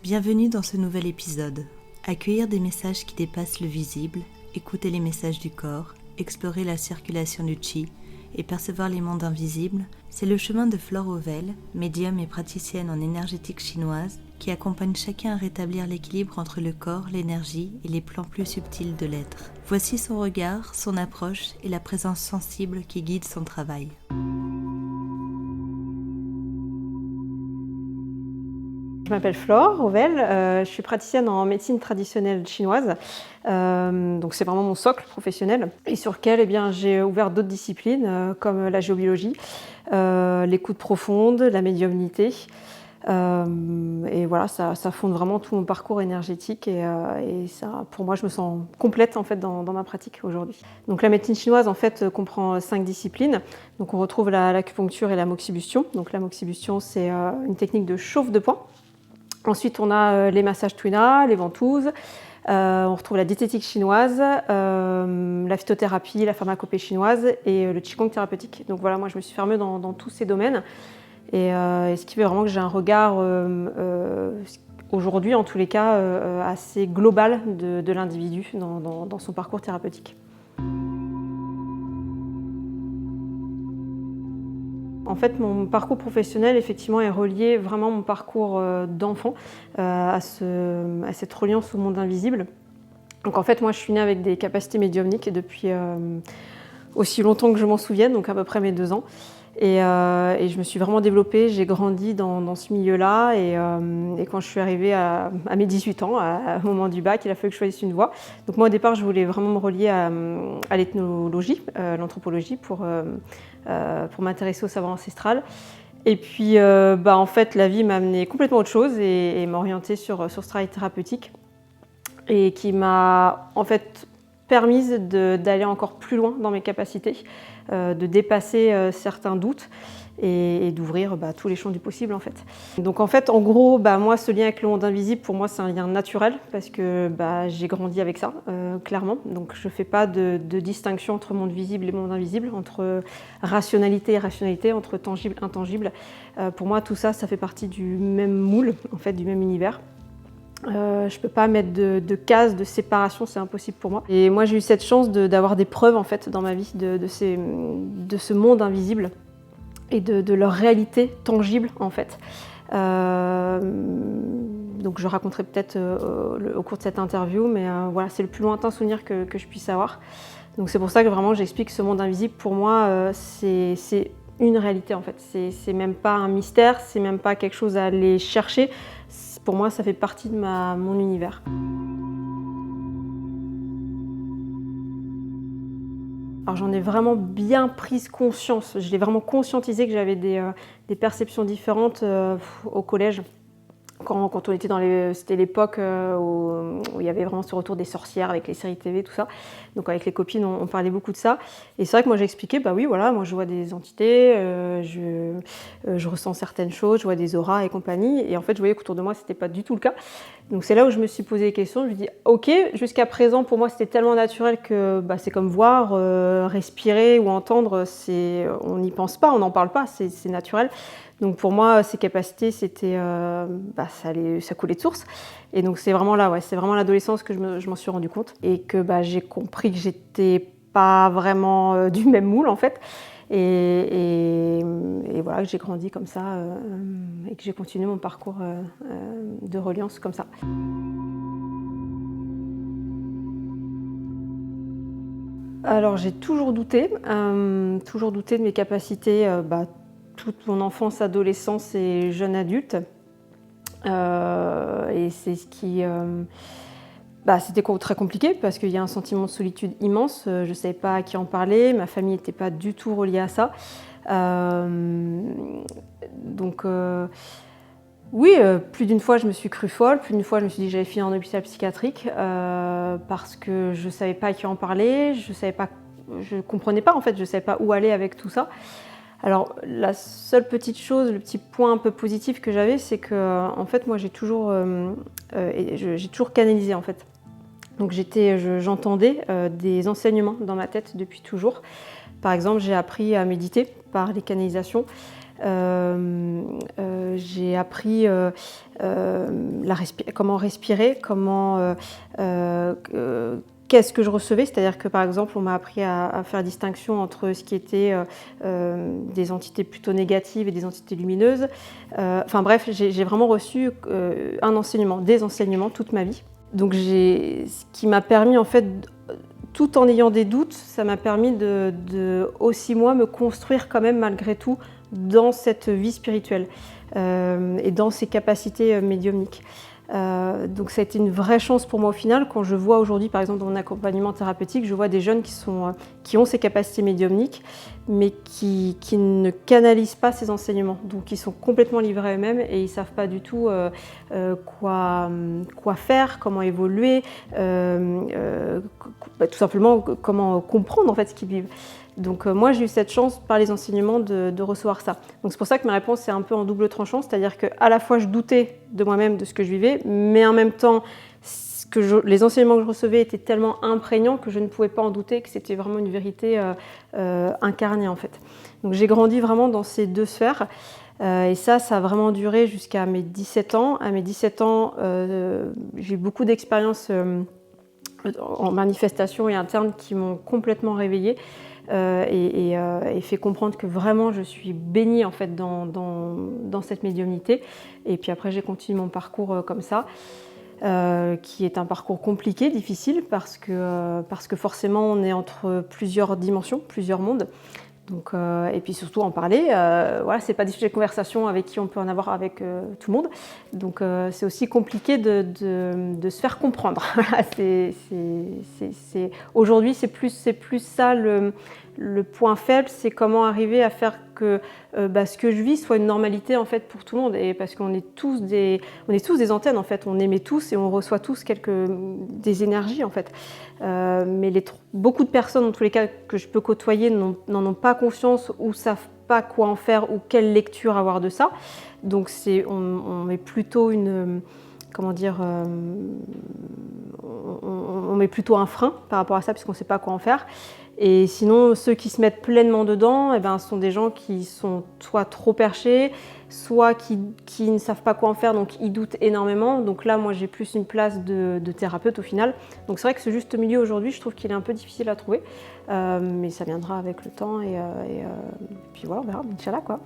Bienvenue dans ce nouvel épisode. Accueillir des messages qui dépassent le visible, écouter les messages du corps, explorer la circulation du Qi et percevoir les mondes invisibles, c'est le chemin de Flore Auvel, médium et praticienne en énergétique chinoise, qui accompagne chacun à rétablir l'équilibre entre le corps, l'énergie et les plans plus subtils de l'être. Voici son regard, son approche et la présence sensible qui guide son travail. Je m'appelle Flore Auvel, je suis praticienne en médecine traditionnelle chinoise, donc c'est vraiment mon socle professionnel et sur lequel j'ai ouvert d'autres disciplines comme la géobiologie, l'écoute profonde, la médiumnité et voilà, ça fonde vraiment tout mon parcours énergétique et ça, pour moi je me sens complète en fait dans ma pratique aujourd'hui. Donc la médecine chinoise en fait comprend 5 disciplines, donc on retrouve l'acupuncture et la moxibustion. Donc la moxibustion c'est une technique de chauffe de poing. Ensuite, on a les massages Tuina, les ventouses, on retrouve la diététique chinoise, la phytothérapie, la pharmacopée chinoise et le Qigong thérapeutique. Donc voilà, moi je me suis fermée dans tous ces domaines et ce qui fait vraiment que j'ai un regard aujourd'hui en tous les cas assez global de l'individu dans son parcours thérapeutique. En fait, mon parcours professionnel, effectivement, est relié vraiment à mon parcours d'enfant, à cette reliance au monde invisible. Donc en fait, moi, je suis née avec des capacités médiumniques depuis aussi longtemps que je m'en souvienne, donc à peu près mes 2 ans. Et je me suis vraiment développée, j'ai grandi dans ce milieu-là. Et quand je suis arrivée à mes 18 ans, au moment du bac, il a fallu que je choisisse une voie. Donc moi, au départ, je voulais vraiment me relier à l'ethnologie, l'anthropologie, pour m'intéresser au savoir ancestral. Et puis, en fait, la vie m'a amené complètement autre chose et m'a orientée sur ce travail thérapeutique et qui m'a en fait permise d'aller encore plus loin dans mes capacités, de dépasser certains doutes et d'ouvrir tous les champs du possible en fait. Donc en fait, en gros, moi, ce lien avec le monde invisible, pour moi, c'est un lien naturel parce que j'ai grandi avec ça, clairement. Donc je ne fais pas de distinction entre monde visible et monde invisible, entre rationalité et irrationalité, entre tangible et intangible. Pour moi, tout ça, ça fait partie du même moule, en fait, du même univers. Je ne peux pas mettre de cases, de séparation, c'est impossible pour moi. Et moi, j'ai eu cette chance d'avoir des preuves en fait dans ma vie de ce monde invisible et de leur réalité tangible en fait. Donc je raconterai peut-être au cours de cette interview, mais voilà, c'est le plus lointain souvenir que je puisse avoir. Donc c'est pour ça que vraiment j'explique que ce monde invisible pour moi, c'est une réalité en fait. C'est même pas un mystère, c'est même pas quelque chose à aller chercher. Pour moi, ça fait partie de mon univers. Alors j'en ai vraiment bien pris conscience, je l'ai vraiment conscientisé que j'avais des perceptions différentes au collège. Quand on était c'était l'époque où il y avait vraiment ce retour des sorcières avec les séries TV, tout ça. Donc avec les copines, on parlait beaucoup de ça. Et c'est vrai que moi j'expliquais, oui, voilà, moi je vois des entités, je ressens certaines choses, je vois des auras et compagnie. Et en fait, je voyais qu'autour de moi, c'était pas du tout le cas. Donc c'est là où je me suis posé des questions. Je me dis, ok, jusqu'à présent, pour moi, c'était tellement naturel que c'est comme voir, respirer ou entendre. On n'y pense pas, on n'en parle pas, c'est naturel. Donc pour moi, ces capacités, c'était, ça coulait de source. Et donc c'est vraiment là, c'est vraiment l'adolescence que je m'en suis rendu compte et que j'ai compris que j'étais pas vraiment du même moule en fait. Et voilà, que j'ai grandi comme ça et que j'ai continué mon parcours de reliance comme ça. Alors j'ai toujours douté de mes capacités. Toute mon enfance, adolescence et jeune adulte. Et c'est ce qui... c'était très compliqué parce qu'il y a un sentiment de solitude immense. Je ne savais pas à qui en parler, ma famille n'était pas du tout reliée à ça. Plus d'une fois je me suis crue folle, plus d'une fois je me suis dit que j'allais finir en hôpital psychiatrique parce que je ne savais pas à qui en parler, je ne comprenais pas en fait, je ne savais pas où aller avec tout ça. Alors la seule petite chose, le petit point un peu positif que j'avais, c'est que en fait moi j'ai toujours canalisé en fait. Donc j'entendais des enseignements dans ma tête depuis toujours. Par exemple, j'ai appris à méditer par les canalisations. J'ai appris comment respirer, qu'est-ce que je recevais, c'est-à-dire que par exemple on m'a appris à faire distinction entre ce qui était des entités plutôt négatives et des entités lumineuses. Enfin bref, j'ai vraiment reçu des enseignements toute ma vie. Donc ce qui m'a permis en fait, tout en ayant des doutes, ça m'a permis de aussi moi me construire quand même malgré tout dans cette vie spirituelle et dans ces capacités médiumniques. Donc ça a été une vraie chance pour moi au final. Quand je vois aujourd'hui, par exemple dans mon accompagnement thérapeutique, je vois des jeunes qui ont ces capacités médiumniques, mais qui ne canalisent pas ces enseignements. Donc ils sont complètement livrés à eux-mêmes et ils ne savent pas du tout quoi faire, comment évoluer, tout simplement comment comprendre en fait ce qu'ils vivent. Donc moi j'ai eu cette chance par les enseignements de recevoir ça. Donc c'est pour ça que ma réponse est un peu en double tranchant, c'est-à-dire qu'à la fois je doutais de moi-même, de ce que je vivais, mais en même temps les enseignements que je recevais étaient tellement imprégnants que je ne pouvais pas en douter, que c'était vraiment une vérité incarnée en fait. Donc j'ai grandi vraiment dans ces deux sphères. Et ça a vraiment duré jusqu'à mes 17 ans. À mes 17 ans, j'ai eu beaucoup d'expériences en manifestation et interne qui m'ont complètement réveillée. Et fait comprendre que vraiment je suis bénie en fait dans cette médiumnité. Et puis après j'ai continué mon parcours comme ça, qui est un parcours compliqué, difficile, parce que forcément on est entre plusieurs dimensions, plusieurs mondes. Donc, et puis surtout en parler, voilà, c'est pas des sujets de conversation avec qui on peut en avoir avec tout le monde. Donc c'est aussi compliqué de se faire comprendre. Aujourd'hui c'est plus ça le point faible, c'est comment arriver à faire que ce que je vis soit une normalité en fait pour tout le monde. Et parce qu'on est tous des antennes en fait, on émet tous et on reçoit tous des énergies en fait. Mais beaucoup de personnes, en tous les cas que je peux côtoyer, n'en ont pas conscience ou savent pas quoi en faire ou quelle lecture avoir de ça. Donc on met plutôt on met plutôt un frein par rapport à ça puisqu'on ne sait pas quoi en faire. Et sinon, ceux qui se mettent pleinement dedans, ce sont des gens qui sont soit trop perchés, soit qui ne savent pas quoi en faire, donc ils doutent énormément. Donc là, moi, j'ai plus une place de thérapeute au final. Donc c'est vrai que ce juste milieu aujourd'hui, je trouve qu'il est un peu difficile à trouver. Mais ça viendra avec le temps et puis voilà, on verra, Inch'Allah quoi.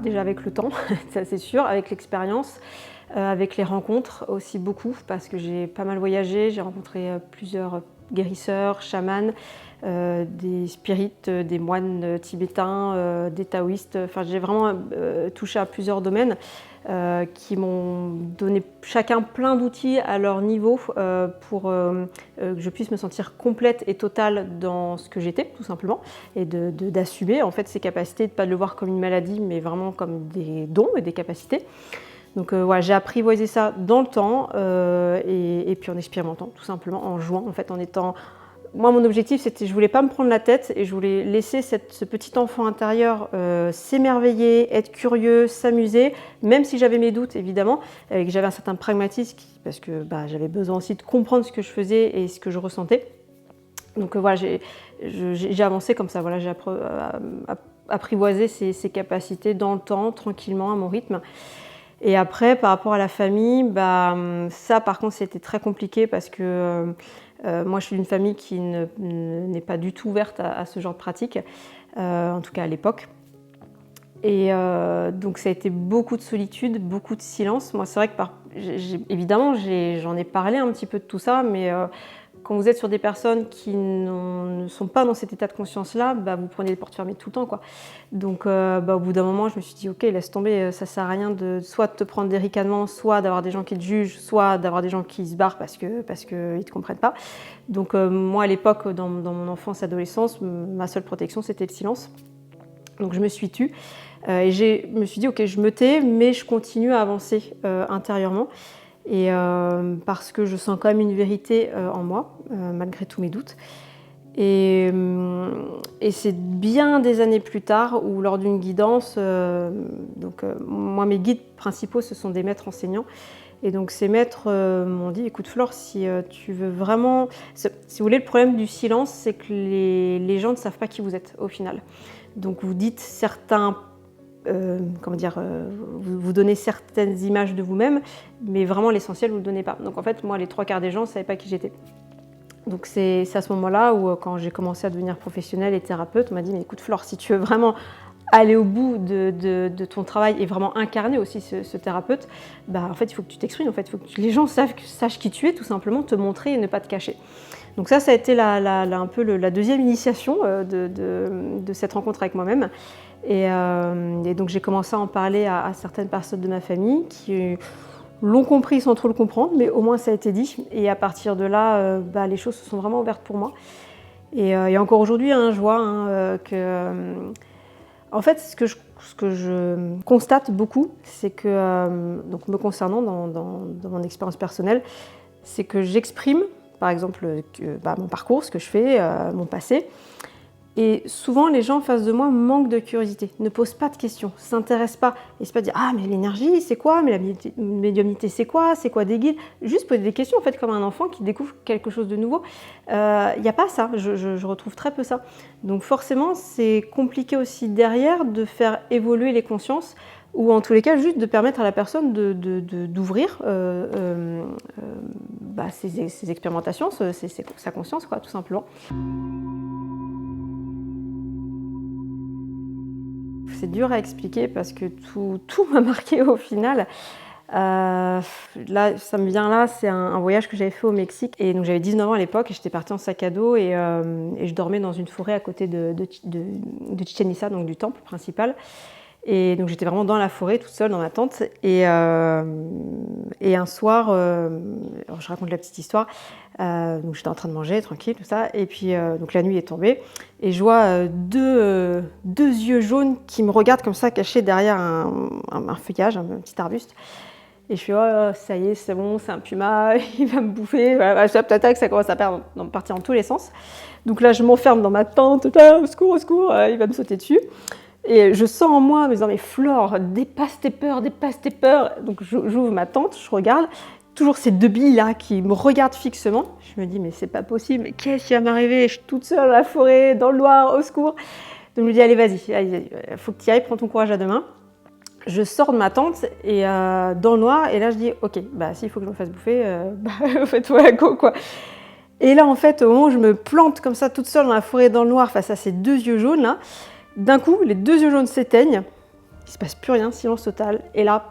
Déjà avec le temps, ça c'est sûr, avec l'expérience. Avec les rencontres aussi beaucoup, parce que j'ai pas mal voyagé, j'ai rencontré plusieurs guérisseurs, chamans, des spirites, des moines tibétains, des taoïstes. Enfin, j'ai vraiment touché à plusieurs domaines qui m'ont donné chacun plein d'outils à leur niveau pour que je puisse me sentir complète et totale dans ce que j'étais, tout simplement, et d'assumer en fait ces capacités, de ne pas le voir comme une maladie, mais vraiment comme des dons et des capacités. Donc voilà, j'ai apprivoisé ça dans le temps et puis en expérimentant, tout simplement, en jouant, en fait, en étant... Moi, mon objectif, c'était, je voulais pas me prendre la tête et je voulais laisser ce petit enfant intérieur s'émerveiller, être curieux, s'amuser, même si j'avais mes doutes, évidemment, et que j'avais un certain pragmatisme, parce que j'avais besoin aussi de comprendre ce que je faisais et ce que je ressentais. Donc voilà, j'ai avancé comme ça, voilà, j'ai apprivoisé ces capacités dans le temps, tranquillement, à mon rythme. Et après, par rapport à la famille, ça par contre c'était très compliqué parce que moi je suis d'une famille qui n'est pas du tout ouverte à ce genre de pratique, en tout cas à l'époque. Et donc ça a été beaucoup de solitude, beaucoup de silence. Moi c'est vrai que évidemment j'en ai parlé un petit peu de tout ça, mais quand vous êtes sur des personnes qui ne sont pas dans cet état de conscience-là, vous prenez les portes fermées tout le temps, quoi. Donc au bout d'un moment, je me suis dit, ok, laisse tomber, ça sert à rien soit de te prendre des ricanements, soit d'avoir des gens qui te jugent, soit d'avoir des gens qui se barrent parce qu'ils ne te comprennent pas. Donc moi, à l'époque, dans mon enfance, adolescence, ma seule protection, c'était le silence. Donc je me suis tue et je me suis dit, ok, je me tais, mais je continue à avancer intérieurement. Et parce que je sens quand même une vérité en moi, malgré tous mes doutes. Et c'est bien des années plus tard où lors d'une guidance, moi mes guides principaux ce sont des maîtres enseignants Et donc ces maîtres m'ont dit, écoute Flore, si tu veux vraiment... Si vous voulez, le problème du silence, c'est que les gens ne savent pas qui vous êtes au final. Donc vous dites certains... vous donnez certaines images de vous-même, mais vraiment l'essentiel, vous ne le donnez pas. Donc en fait, moi, les 3/4 des gens ne savaient pas qui j'étais. Donc c'est à ce moment-là où, quand j'ai commencé à devenir professionnelle et thérapeute, on m'a dit, mais écoute Flore, si tu veux vraiment aller au bout de ton travail et vraiment incarner aussi ce thérapeute, en fait, il faut que tu t'exprimes, en fait, il faut que les gens sachent qui tu es, tout simplement, te montrer et ne pas te cacher. Donc ça a été un peu la deuxième initiation de cette rencontre avec moi-même. Et donc j'ai commencé à en parler à certaines personnes de ma famille qui l'ont compris sans trop le comprendre, mais au moins ça a été dit. Et à partir de là, les choses se sont vraiment ouvertes pour moi. Et encore aujourd'hui, je vois que... En fait, ce que je constate beaucoup, c'est que, donc me concernant dans mon expérience personnelle, c'est que j'exprime, par exemple, mon parcours, ce que je fais, mon passé. Et souvent, les gens en face de moi manquent de curiosité, ne posent pas de questions, ne s'intéressent pas. Et c'est pas dire « Ah, mais l'énergie, c'est quoi? Mais la médiumnité, c'est quoi? C'est quoi des guides ?» Juste poser des questions, en fait, comme un enfant qui découvre quelque chose de nouveau. Il n'y a pas ça, je retrouve très peu ça. Donc forcément, c'est compliqué aussi derrière de faire évoluer les consciences, ou en tous les cas, juste de permettre à la personne d'ouvrir ses expérimentations, sa conscience, quoi, tout simplement. C'est dur à expliquer parce que tout m'a marqué au final. Là, ça me vient là, c'est un voyage que j'avais fait au Mexique. Et donc j'avais 19 ans à l'époque et j'étais partie en sac à dos et je dormais dans une forêt à côté de Chichen Itza, donc du temple principal. Et donc j'étais vraiment dans la forêt, toute seule dans ma tente. Et un soir, alors je raconte la petite histoire, donc j'étais en train de manger, tranquille, tout ça. Et puis donc la nuit est tombée et je vois deux yeux jaunes qui me regardent comme ça, cachés derrière un feuillage, un petit arbuste. Et je fais, oh, ça y est, c'est bon, c'est un puma, il va me bouffer. Voilà, ça commence à partir dans tous les sens. Donc là, je m'enferme dans ma tente, au secours, il va me sauter dessus. Et je sens en moi, me disant, mais Flore, dépasse tes peurs. Donc j'ouvre ma tente, je regarde, toujours ces deux billes là qui me regardent fixement. Je me dis, mais c'est pas possible, mais qu'est-ce qui va m'arriver? Je suis toute seule dans la forêt, dans le noir, au secours. Donc je me dis, allez, vas-y, il faut que tu y ailles, prends ton courage à deux mains. Je sors de ma tente et dans le noir, et là je dis, ok, s'il faut que je me fasse bouffer, faites-toi go, quoi. Et là, en fait, au moment où je me plante comme ça, toute seule dans la forêt, dans le noir, face à ces deux yeux jaunes là, d'un coup, les deux yeux jaunes s'éteignent, il se passe plus rien, silence total. Et là,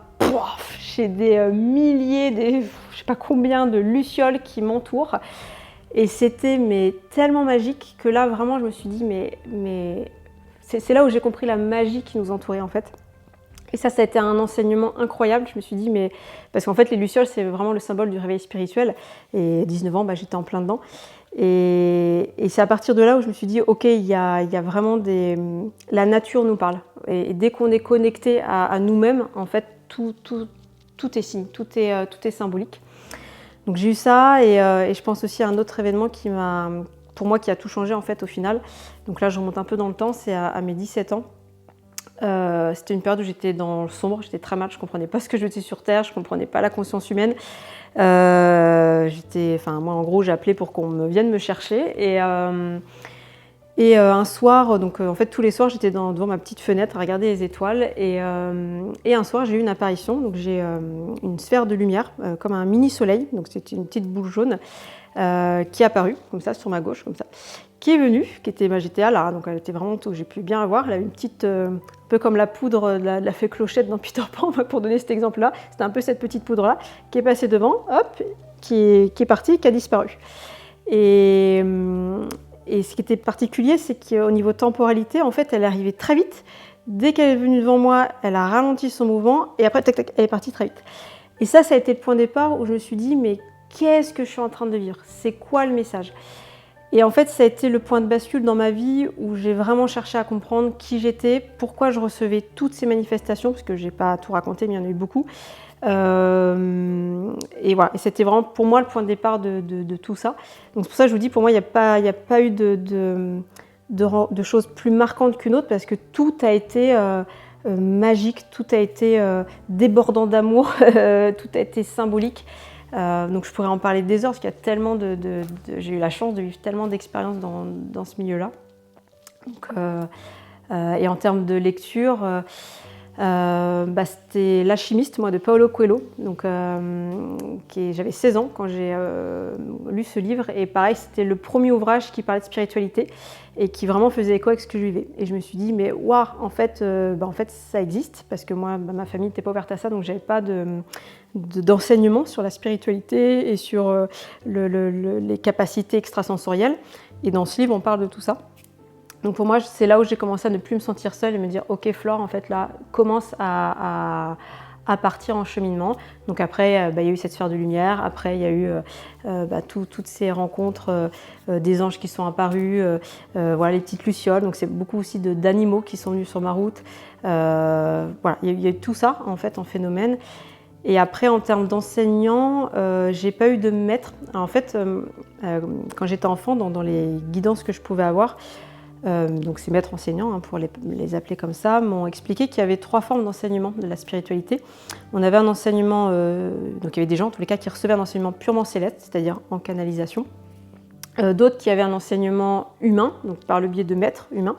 j'ai des milliers, je sais pas combien de lucioles qui m'entourent. Et c'était tellement magique que là, vraiment, je me suis dit, mais c'est là où j'ai compris la magie qui nous entourait en fait. Et ça a été un enseignement incroyable. Je me suis dit, parce qu'en fait, les lucioles, c'est vraiment le symbole du réveil spirituel. Et à 19 ans, j'étais en plein dedans. Et c'est à partir de là où je me suis dit, ok, il y a vraiment la nature nous parle. Et dès qu'on est connecté à nous-mêmes, en fait, tout est signe, tout est symbolique. Donc j'ai eu ça et je pense aussi à un autre événement pour moi, qui a tout changé en fait au final. Donc là, je remonte un peu dans le temps, c'est à mes 17 ans. C'était une période où j'étais dans le sombre, j'étais très mal, je ne comprenais pas ce que je faisais sur Terre, je ne comprenais pas la conscience humaine. Moi en gros j'ai appelé pour qu'on vienne me chercher et un soir, donc en fait tous les soirs j'étais devant ma petite fenêtre à regarder les étoiles et un soir j'ai eu une apparition, donc j'ai une sphère de lumière comme un mini soleil, donc c'était une petite boule jaune qui est apparue comme ça sur ma gauche comme ça, qui est venue, j'étais là, donc elle était vraiment tout, j'ai pu bien la voir, elle avait une petite, un peu comme la poudre de la fée Clochette dans Peter Pan, pour donner cet exemple-là, c'était un peu cette petite poudre-là, qui est passée devant, hop, qui est partie, qui a disparu. Et ce qui était particulier, c'est qu'au niveau temporalité, en fait, elle est arrivée très vite. Dès qu'elle est venue devant moi, elle a ralenti son mouvement, et après, tac, tac, elle est partie très vite. Et ça a été le point de départ où je me suis dit, mais qu'est-ce que je suis en train de vivre? C'est quoi le message? Et en fait, ça a été le point de bascule dans ma vie où j'ai vraiment cherché à comprendre qui j'étais, pourquoi je recevais toutes ces manifestations, parce que je n'ai pas tout raconté, mais il y en a eu beaucoup. Et voilà, et c'était vraiment pour moi le point de départ de tout ça. Donc c'est pour ça que je vous dis, pour moi, il n'y a pas eu de choses plus marquantes qu'une autre, parce que tout a été magique, tout a été débordant d'amour, tout a été symbolique. Donc je pourrais en parler des heures parce qu'il y a tellement j'ai eu la chance de vivre tellement d'expériences dans ce milieu-là. Donc, et en termes de lecture, c'était L'Alchimiste, moi, de Paulo Coelho. Donc, j'avais 16 ans quand j'ai lu ce livre. Et pareil, c'était le premier ouvrage qui parlait de spiritualité et qui vraiment faisait écho avec ce que je vivais. Et je me suis dit, mais waouh, en fait, ça existe. Parce que moi, ma famille n'était pas ouverte à ça, donc j'avais pas d'enseignement sur la spiritualité et sur les capacités extrasensorielles. Et dans ce livre, on parle de tout ça. Donc pour moi, c'est là où j'ai commencé à ne plus me sentir seule et me dire « Ok Flore, en fait là, commence à partir en cheminement ». Donc après, il y a eu cette sphère de lumière, après il y a eu toutes ces rencontres des anges qui sont apparus, voilà, les petites lucioles, donc c'est beaucoup aussi d'animaux qui sont venus sur ma route. Voilà, il y a eu tout ça en fait en phénomène. Et après, en termes d'enseignants, j'ai pas eu de maître. Alors, en fait, quand j'étais enfant, dans les guidances que je pouvais avoir, donc ces maîtres enseignants, pour les appeler comme ça, m'ont expliqué qu'il y avait 3 formes d'enseignement de la spiritualité. On avait un enseignement, donc il y avait des gens en tous les cas qui recevaient un enseignement purement céleste, c'est-à-dire en canalisation. D'autres qui avaient un enseignement humain, donc par le biais de maîtres humains,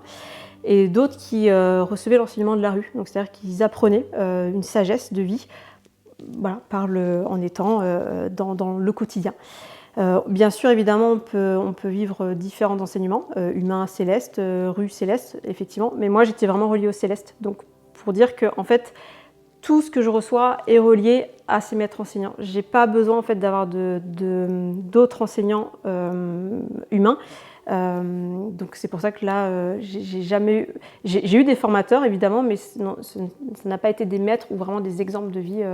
et d'autres qui recevaient l'enseignement de la rue, donc c'est-à-dire qu'ils apprenaient une sagesse de vie, voilà, en étant dans le quotidien. Bien sûr, évidemment, on peut vivre différents enseignements, humain céleste, rue céleste, effectivement, mais moi j'étais vraiment reliée au céleste. Donc pour dire que en fait, tout ce que je reçois est relié à ces maîtres enseignants. J'ai pas besoin en fait d'avoir d'autres enseignants humains. Donc c'est pour ça que là, j'ai eu des formateurs évidemment, mais ça n'a pas été des maîtres ou vraiment des exemples de vie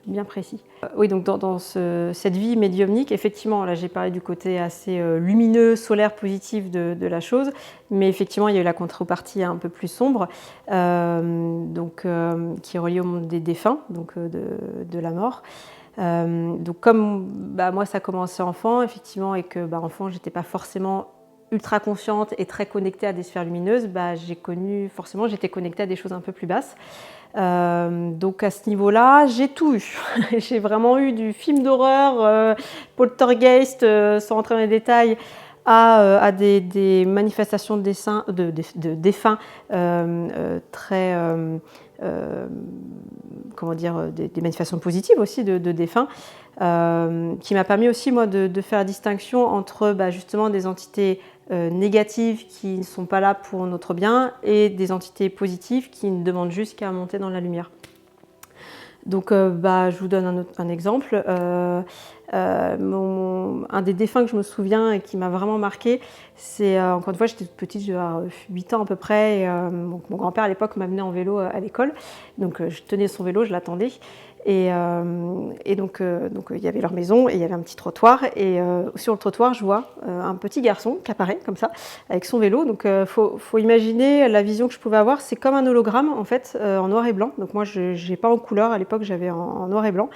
bien précis. Oui, donc dans cette vie médiumnique, effectivement, là j'ai parlé du côté assez lumineux, solaire, positif de la chose, mais effectivement il y a eu la contrepartie un peu plus sombre, qui est reliée au monde des défunts, donc de la mort. Donc comme moi ça a commencé enfant, effectivement, et que enfant j'étais pas forcément ultra consciente et très connectée à des sphères lumineuses, j'étais connectée à des choses un peu plus basses. Donc à ce niveau-là, j'ai tout eu. J'ai vraiment eu du film d'horreur, poltergeist, sans rentrer dans les détails, à des manifestations de défunts très... des manifestations positives aussi de défunts, qui m'a permis aussi moi de faire la distinction entre justement des entités négatives qui ne sont pas là pour notre bien et des entités positives qui ne demandent juste qu'à monter dans la lumière. Donc je vous donne un exemple. Un des défunts que je me souviens et qui m'a vraiment marqué, c'est encore une fois, j'étais toute petite, j'avais 8 ans à peu près, et, mon grand-père à l'époque m'amenait en vélo à l'école, donc je tenais son vélo, je l'attendais, et donc il y avait leur maison et il y avait un petit trottoir, et sur le trottoir je vois un petit garçon qui apparaît comme ça avec son vélo. Donc faut imaginer la vision que je pouvais avoir, c'est comme un hologramme en fait, en noir et blanc. Donc moi je n'ai pas en couleur, à l'époque j'avais en noir et blanc,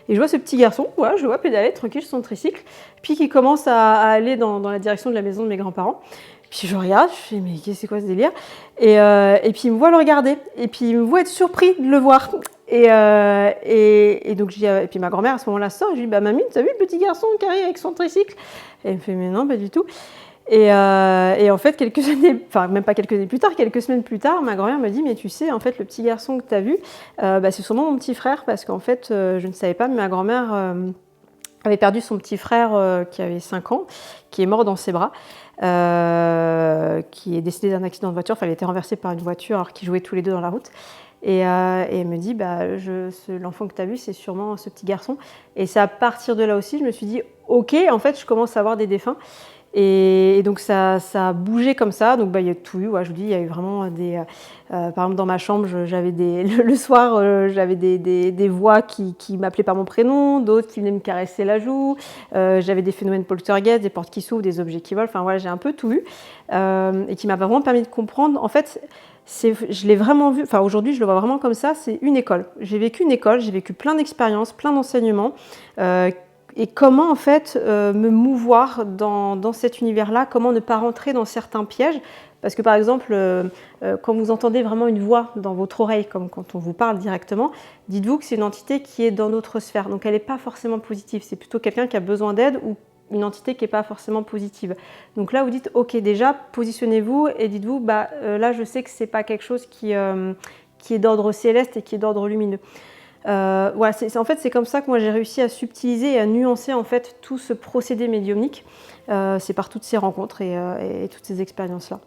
et je vois ce petit garçon, voilà, je le vois pédaler tranquille sur son tricycle, puis qui commence à aller dans la direction de la maison de mes grands-parents. Puis je regarde, je me dis mais c'est quoi ce délire, et puis il me voit le regarder, et puis il me voit être surpris de le voir. Et donc je dis, et puis ma grand-mère à ce moment-là sort, je lui dis mamie, t'as vu le petit garçon qui arrive avec son tricycle? Et elle me fait mais non, pas du tout. Et en fait, quelques années, enfin même pas quelques années plus tard, quelques semaines plus tard, ma grand-mère me dit mais tu sais, en fait le petit garçon que t'as vu, c'est sûrement mon petit frère, parce qu'en fait je ne savais pas, mais ma grand-mère avait perdu son petit frère qui avait 5 ans, qui est mort dans ses bras, qui est décédé d'un accident de voiture. Enfin, il a été renversé par une voiture alors qu'ils jouaient tous les deux dans la route. Et elle me dit, l'enfant que tu as vu, c'est sûrement ce petit garçon. Et c'est à partir de là aussi, je me suis dit, ok, en fait, je commence à avoir des défunts. Et donc ça a bougé comme ça. Donc il y a tout eu. Ouais, je vous dis, il y a eu vraiment par exemple, dans ma chambre, j'avais le soir, j'avais des voix qui m'appelaient par mon prénom, d'autres qui venaient me caresser la joue. J'avais des phénomènes poltergeist, des portes qui s'ouvrent, des objets qui volent. Enfin voilà, j'ai un peu tout eu, et qui m'a vraiment permis de comprendre. En fait, je l'ai vraiment vu. Enfin aujourd'hui, je le vois vraiment comme ça. C'est une école. J'ai vécu une école. J'ai vécu plein d'expériences, plein d'enseignements. Et comment en fait me mouvoir dans cet univers-là, comment ne pas rentrer dans certains pièges, Parce que par exemple, quand vous entendez vraiment une voix dans votre oreille, comme quand on vous parle directement, dites-vous que c'est une entité qui est dans notre sphère. Donc elle n'est pas forcément positive, c'est plutôt quelqu'un qui a besoin d'aide ou une entité qui n'est pas forcément positive. Donc là, vous dites, ok, déjà, positionnez-vous et dites-vous, là, je sais que ce n'est pas quelque chose qui est d'ordre céleste et qui est d'ordre lumineux. Voilà, en fait, c'est comme ça que moi j'ai réussi à subtiliser et à nuancer en fait tout ce procédé médiumnique. C'est par toutes ces rencontres et toutes ces expériences-là.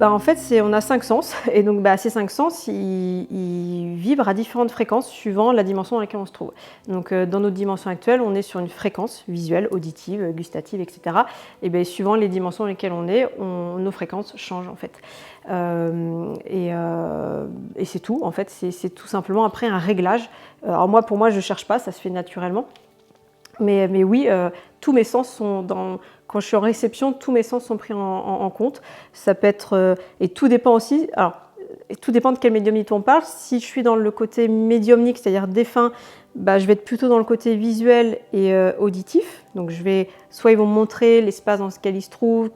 En fait, on a 5 sens, et donc ces 5 sens, ils vibrent à différentes fréquences suivant la dimension dans laquelle on se trouve. Donc dans notre dimension actuelle, on est sur une fréquence visuelle, auditive, gustative, etc. Et suivant les dimensions dans lesquelles on est, nos fréquences changent en fait. Et c'est tout, en fait, c'est tout simplement après un réglage. Alors pour moi, je ne cherche pas, ça se fait naturellement. Mais oui, tous mes sens sont quand je suis en réception, tous mes sens sont pris en compte. Ça peut être, et tout dépend aussi, alors, tout dépend de quel médiumnité on parle. Si je suis dans le côté médiumnique, c'est-à-dire défunt, je vais être plutôt dans le côté visuel et auditif. Donc soit ils vont me montrer l'espace dans lequel ils se trouvent,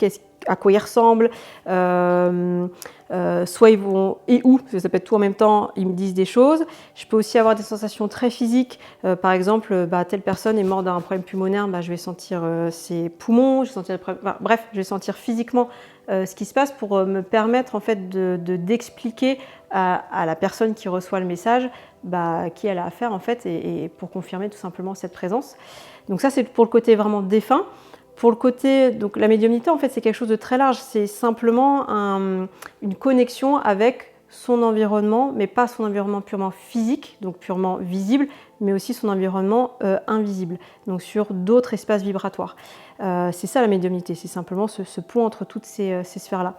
à quoi il ressemble, soit ils vont, et où, parce que ça peut être tout en même temps, ils me disent des choses. Je peux aussi avoir des sensations très physiques, par exemple, telle personne est morte d'un problème pulmonaire, je vais sentir ses poumons, je vais sentir je vais sentir physiquement ce qui se passe pour me permettre en fait d'expliquer à la personne qui reçoit le message qui elle a affaire en fait et pour confirmer tout simplement cette présence. Donc ça c'est pour le côté vraiment défunt. Pour le côté, donc la médiumnité, en fait, c'est quelque chose de très large. C'est simplement une connexion avec son environnement, mais pas son environnement purement physique, donc purement visible, mais aussi son environnement invisible, donc sur d'autres espaces vibratoires. C'est ça la médiumnité, c'est simplement ce pont entre toutes ces sphères-là.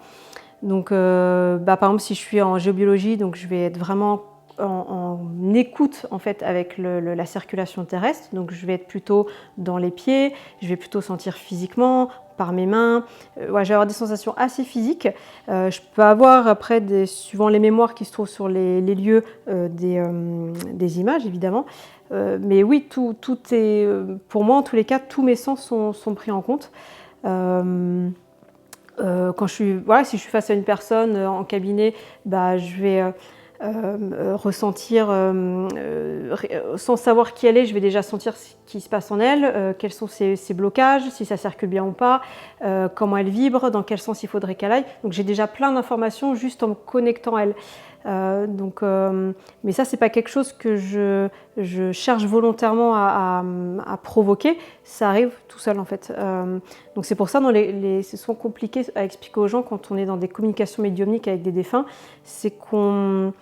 Donc, par exemple, si je suis en géobiologie, donc je vais être vraiment en écoute en fait avec la circulation terrestre, donc je vais être plutôt dans les pieds, je vais plutôt sentir physiquement par mes mains, je vais avoir des sensations assez physiques. Je peux avoir après, suivant les mémoires qui se trouvent sur les lieux, des images évidemment, mais oui, tout est, pour moi en tous les cas, tous mes sens sont pris en compte. Quand si je suis face à une personne en cabinet, je vais ressentir, sans savoir qui elle est, je vais déjà sentir ce qui se passe en elle, quels sont ses blocages, si ça circule bien ou pas, comment elle vibre, dans quel sens il faudrait qu'elle aille. Donc j'ai déjà plein d'informations juste en me connectant à elle. Mais ça, c'est pas quelque chose que je cherche volontairement à provoquer, ça arrive tout seul en fait. Donc c'est pour ça, c'est souvent compliqué à expliquer aux gens quand on est dans des communications médiumniques avec des défunts, c'est qu'on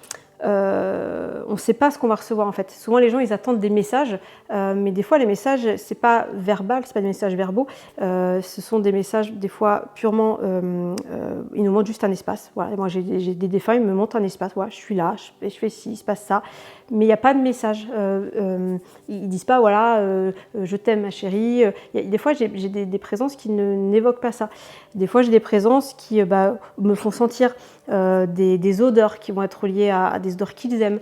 ne sait pas ce qu'on va recevoir en fait. Souvent les gens ils attendent des messages, mais des fois les messages c'est pas verbal, c'est pas des messages verbaux, ce sont des messages des fois purement, ils nous montrent juste un espace. Voilà, moi j'ai des défunts, ils me montrent un espace, voilà, je suis là, je fais ci, il se passe ça, mais il n'y a pas de message. Ils disent pas je t'aime ma chérie. Des fois j'ai des présences qui n'évoquent pas ça. Des fois j'ai des présences qui me font sentir des odeurs qui vont être liées à des odeurs qu'ils aiment.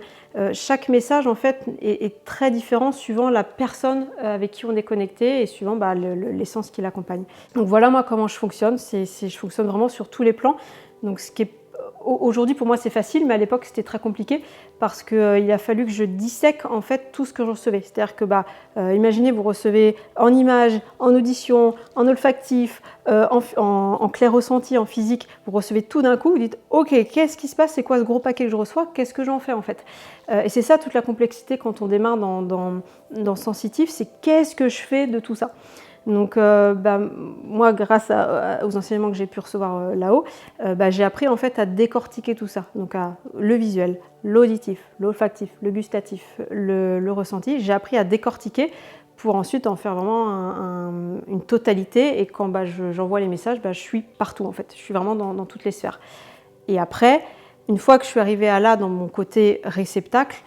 Chaque message en fait est très différent suivant la personne avec qui on est connecté et suivant l'essence qui l'accompagne. Donc voilà moi comment je fonctionne, je fonctionne vraiment sur tous les plans. Donc ce qui est aujourd'hui pour moi c'est facile, mais à l'époque c'était très compliqué parce qu'il a fallu que je dissèque en fait tout ce que je recevais. C'est-à-dire que imaginez vous recevez en image, en audition, en olfactif, en clair ressenti, en physique, vous recevez tout d'un coup, vous dites ok, qu'est-ce qui se passe, c'est quoi ce gros paquet que je reçois, qu'est-ce que j'en fais en fait. Et c'est ça toute la complexité quand on démarre dans Sensitif, c'est qu'est-ce que je fais de tout ça. Donc moi grâce aux enseignements que j'ai pu recevoir là-haut, j'ai appris en fait à décortiquer tout ça, donc le visuel, l'auditif, l'olfactif, le gustatif, le ressenti, j'ai appris à décortiquer pour ensuite en faire vraiment une totalité et quand j'envoie les messages, je suis partout en fait, je suis vraiment dans toutes les sphères. Et après, une fois que je suis arrivée dans mon côté réceptacle,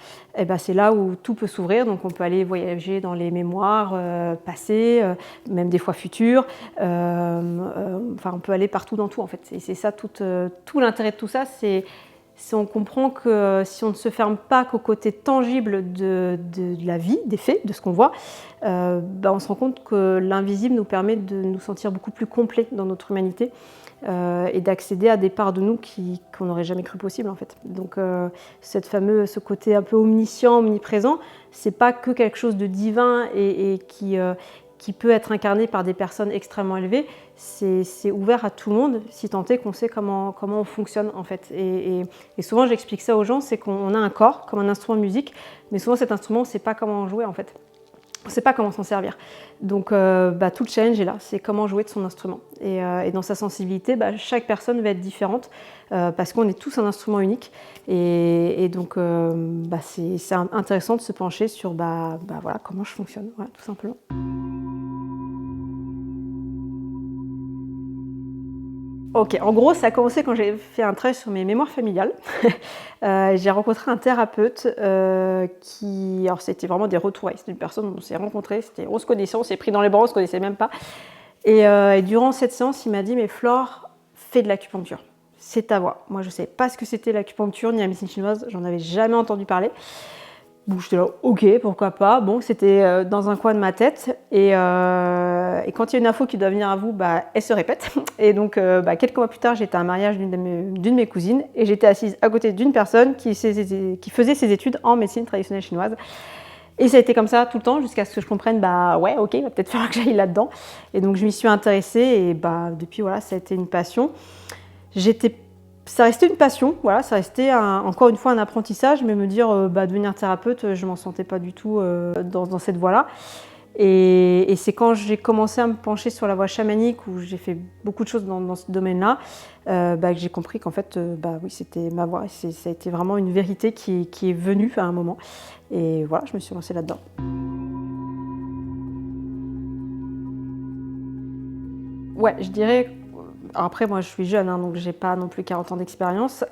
c'est là où tout peut s'ouvrir. Donc on peut aller voyager dans les mémoires passées, même des fois futures. On peut aller partout dans tout en fait. Et c'est ça tout l'intérêt de tout ça, c'est si on comprend que si on ne se ferme pas qu'au côté tangible de la vie, des faits, de ce qu'on voit, on se rend compte que l'invisible nous permet de nous sentir beaucoup plus complets dans notre humanité et d'accéder à des parts de nous qu'on n'aurait jamais cru possible en fait. Donc ce côté un peu omniscient, omniprésent, c'est pas que quelque chose de divin et qui peut être incarné par des personnes extrêmement élevées, c'est ouvert à tout le monde, si tant est qu'on sait comment on fonctionne en fait. Et souvent j'explique ça aux gens, c'est qu'on a un corps comme un instrument de musique, mais souvent cet instrument on ne sait pas comment en jouer en fait. On ne sait pas comment s'en servir. Donc tout le challenge est là, c'est comment jouer de son instrument. Et dans sa sensibilité, chaque personne va être différente parce qu'on est tous un instrument unique. Et donc c'est intéressant de se pencher sur voilà, comment je fonctionne, voilà, tout simplement. Ok, en gros, ça a commencé quand j'ai fait un travail sur mes mémoires familiales. J'ai rencontré un thérapeute alors c'était vraiment des retrouvailles. C'était une personne on s'est rencontrés, on se connaissait, on s'est pris dans les bras, on se connaissait même pas. Et durant cette séance, il m'a dit, mais Flore, fais de l'acupuncture. C'est ta voie. Moi, je ne savais pas ce que c'était l'acupuncture ni la médecine chinoise, j'en avais jamais entendu parler. Bon, j'étais là, ok, pourquoi pas. Bon, c'était dans un coin de ma tête. Et quand il y a une info qui doit venir à vous, elle se répète. Et donc, quelques mois plus tard, j'étais à un mariage d'une de mes cousines et j'étais assise à côté d'une personne qui faisait ses études en médecine traditionnelle chinoise. Et ça a été comme ça tout le temps jusqu'à ce que je comprenne, ouais, ok, il va peut-être falloir que j'aille là-dedans. Et donc, je m'y suis intéressée et depuis, voilà, ça a été une passion. Ça restait une passion, voilà, ça restait encore une fois un apprentissage, mais me dire devenir thérapeute, je ne m'en sentais pas du tout dans cette voie-là. Et c'est quand j'ai commencé à me pencher sur la voie chamanique, où j'ai fait beaucoup de choses dans ce domaine-là, que j'ai compris qu'en fait, oui, c'était ma voie. Ça a été vraiment une vérité qui est venue à un moment. Et voilà, je me suis lancée là-dedans. Ouais, je dirais... Après, moi, je suis jeune, donc je n'ai pas non plus 40 ans d'expérience.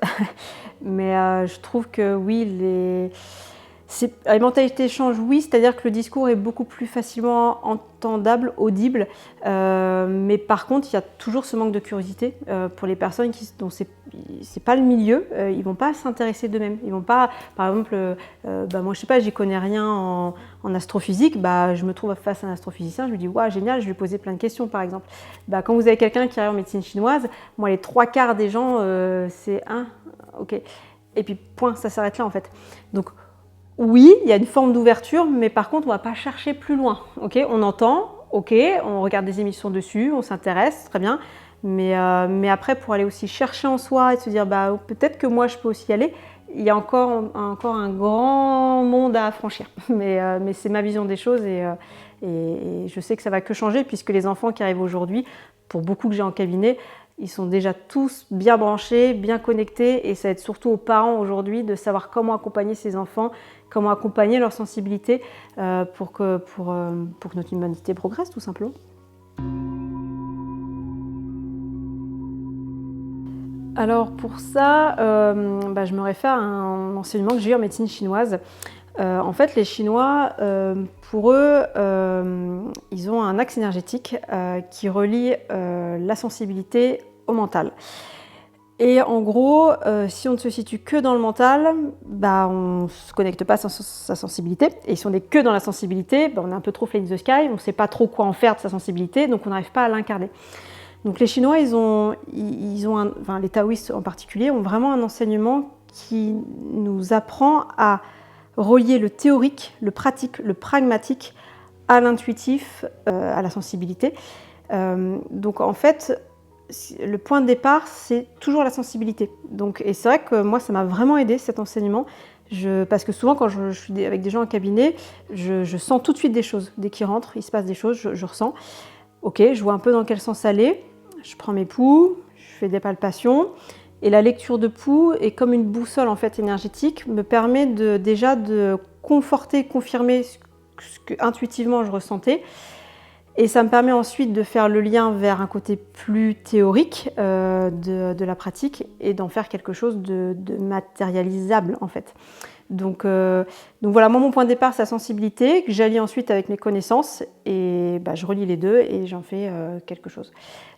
Mais je trouve que oui, les mentalités changent, oui, c'est-à-dire que le discours est beaucoup plus facilement entendable, audible. Mais par contre, il y a toujours ce manque de curiosité pour les personnes dont c'est pas le milieu. Ils vont pas s'intéresser d'eux-mêmes. Ils vont pas, par exemple, moi je sais pas, j'y connais rien en astrophysique. Je me trouve face à un astrophysicien, je me dis waouh génial, je vais lui poser plein de questions par exemple. Quand vous avez quelqu'un qui arrive en médecine chinoise, moi les 3/4 des gens c'est ok. Et puis point, ça s'arrête là en fait. Donc oui, il y a une forme d'ouverture, mais par contre, on ne va pas chercher plus loin. Okay, on entend, ok, on regarde des émissions dessus, on s'intéresse, très bien. Mais après, pour aller aussi chercher en soi et se dire, peut-être que moi, je peux aussi y aller, il y a encore un grand monde à franchir. Mais c'est ma vision des choses et je sais que ça ne va que changer, puisque les enfants qui arrivent aujourd'hui, pour beaucoup que j'ai en cabinet, ils sont déjà tous bien branchés, bien connectés et ça aide surtout aux parents aujourd'hui de savoir comment accompagner ces enfants, comment accompagner leur sensibilité pour que notre humanité progresse tout simplement. Alors pour ça, je me réfère à un enseignement que j'ai eu en médecine chinoise. En fait, les Chinois, pour eux, ils ont un axe énergétique qui relie la sensibilité au mental. Et en gros, si on ne se situe que dans le mental, on ne se connecte pas à sa sensibilité. Et si on n'est que dans la sensibilité, on est un peu trop fly in the sky, on ne sait pas trop quoi en faire de sa sensibilité, donc on n'arrive pas à l'incarner. Donc les Chinois, les taoïstes en particulier, ont vraiment un enseignement qui nous apprend à relier le théorique, le pratique, le pragmatique à l'intuitif, à la sensibilité. Donc en fait, le point de départ, c'est toujours la sensibilité. Et c'est vrai que moi, ça m'a vraiment aidé cet enseignement. Parce que souvent, quand je suis avec des gens en cabinet, je sens tout de suite des choses. Dès qu'ils rentrent, il se passe des choses, je ressens. Ok, je vois un peu dans quel sens aller. Je prends mes pouls, je fais des palpations. Et la lecture de pouls est comme une boussole en fait, énergétique, me permet déjà de conforter, confirmer ce que intuitivement je ressentais. Et ça me permet ensuite de faire le lien vers un côté plus théorique de la pratique et d'en faire quelque chose de matérialisable en fait. Donc voilà, moi mon point de départ c'est la sensibilité, que j'allie ensuite avec mes connaissances et je relie les deux et j'en fais quelque chose.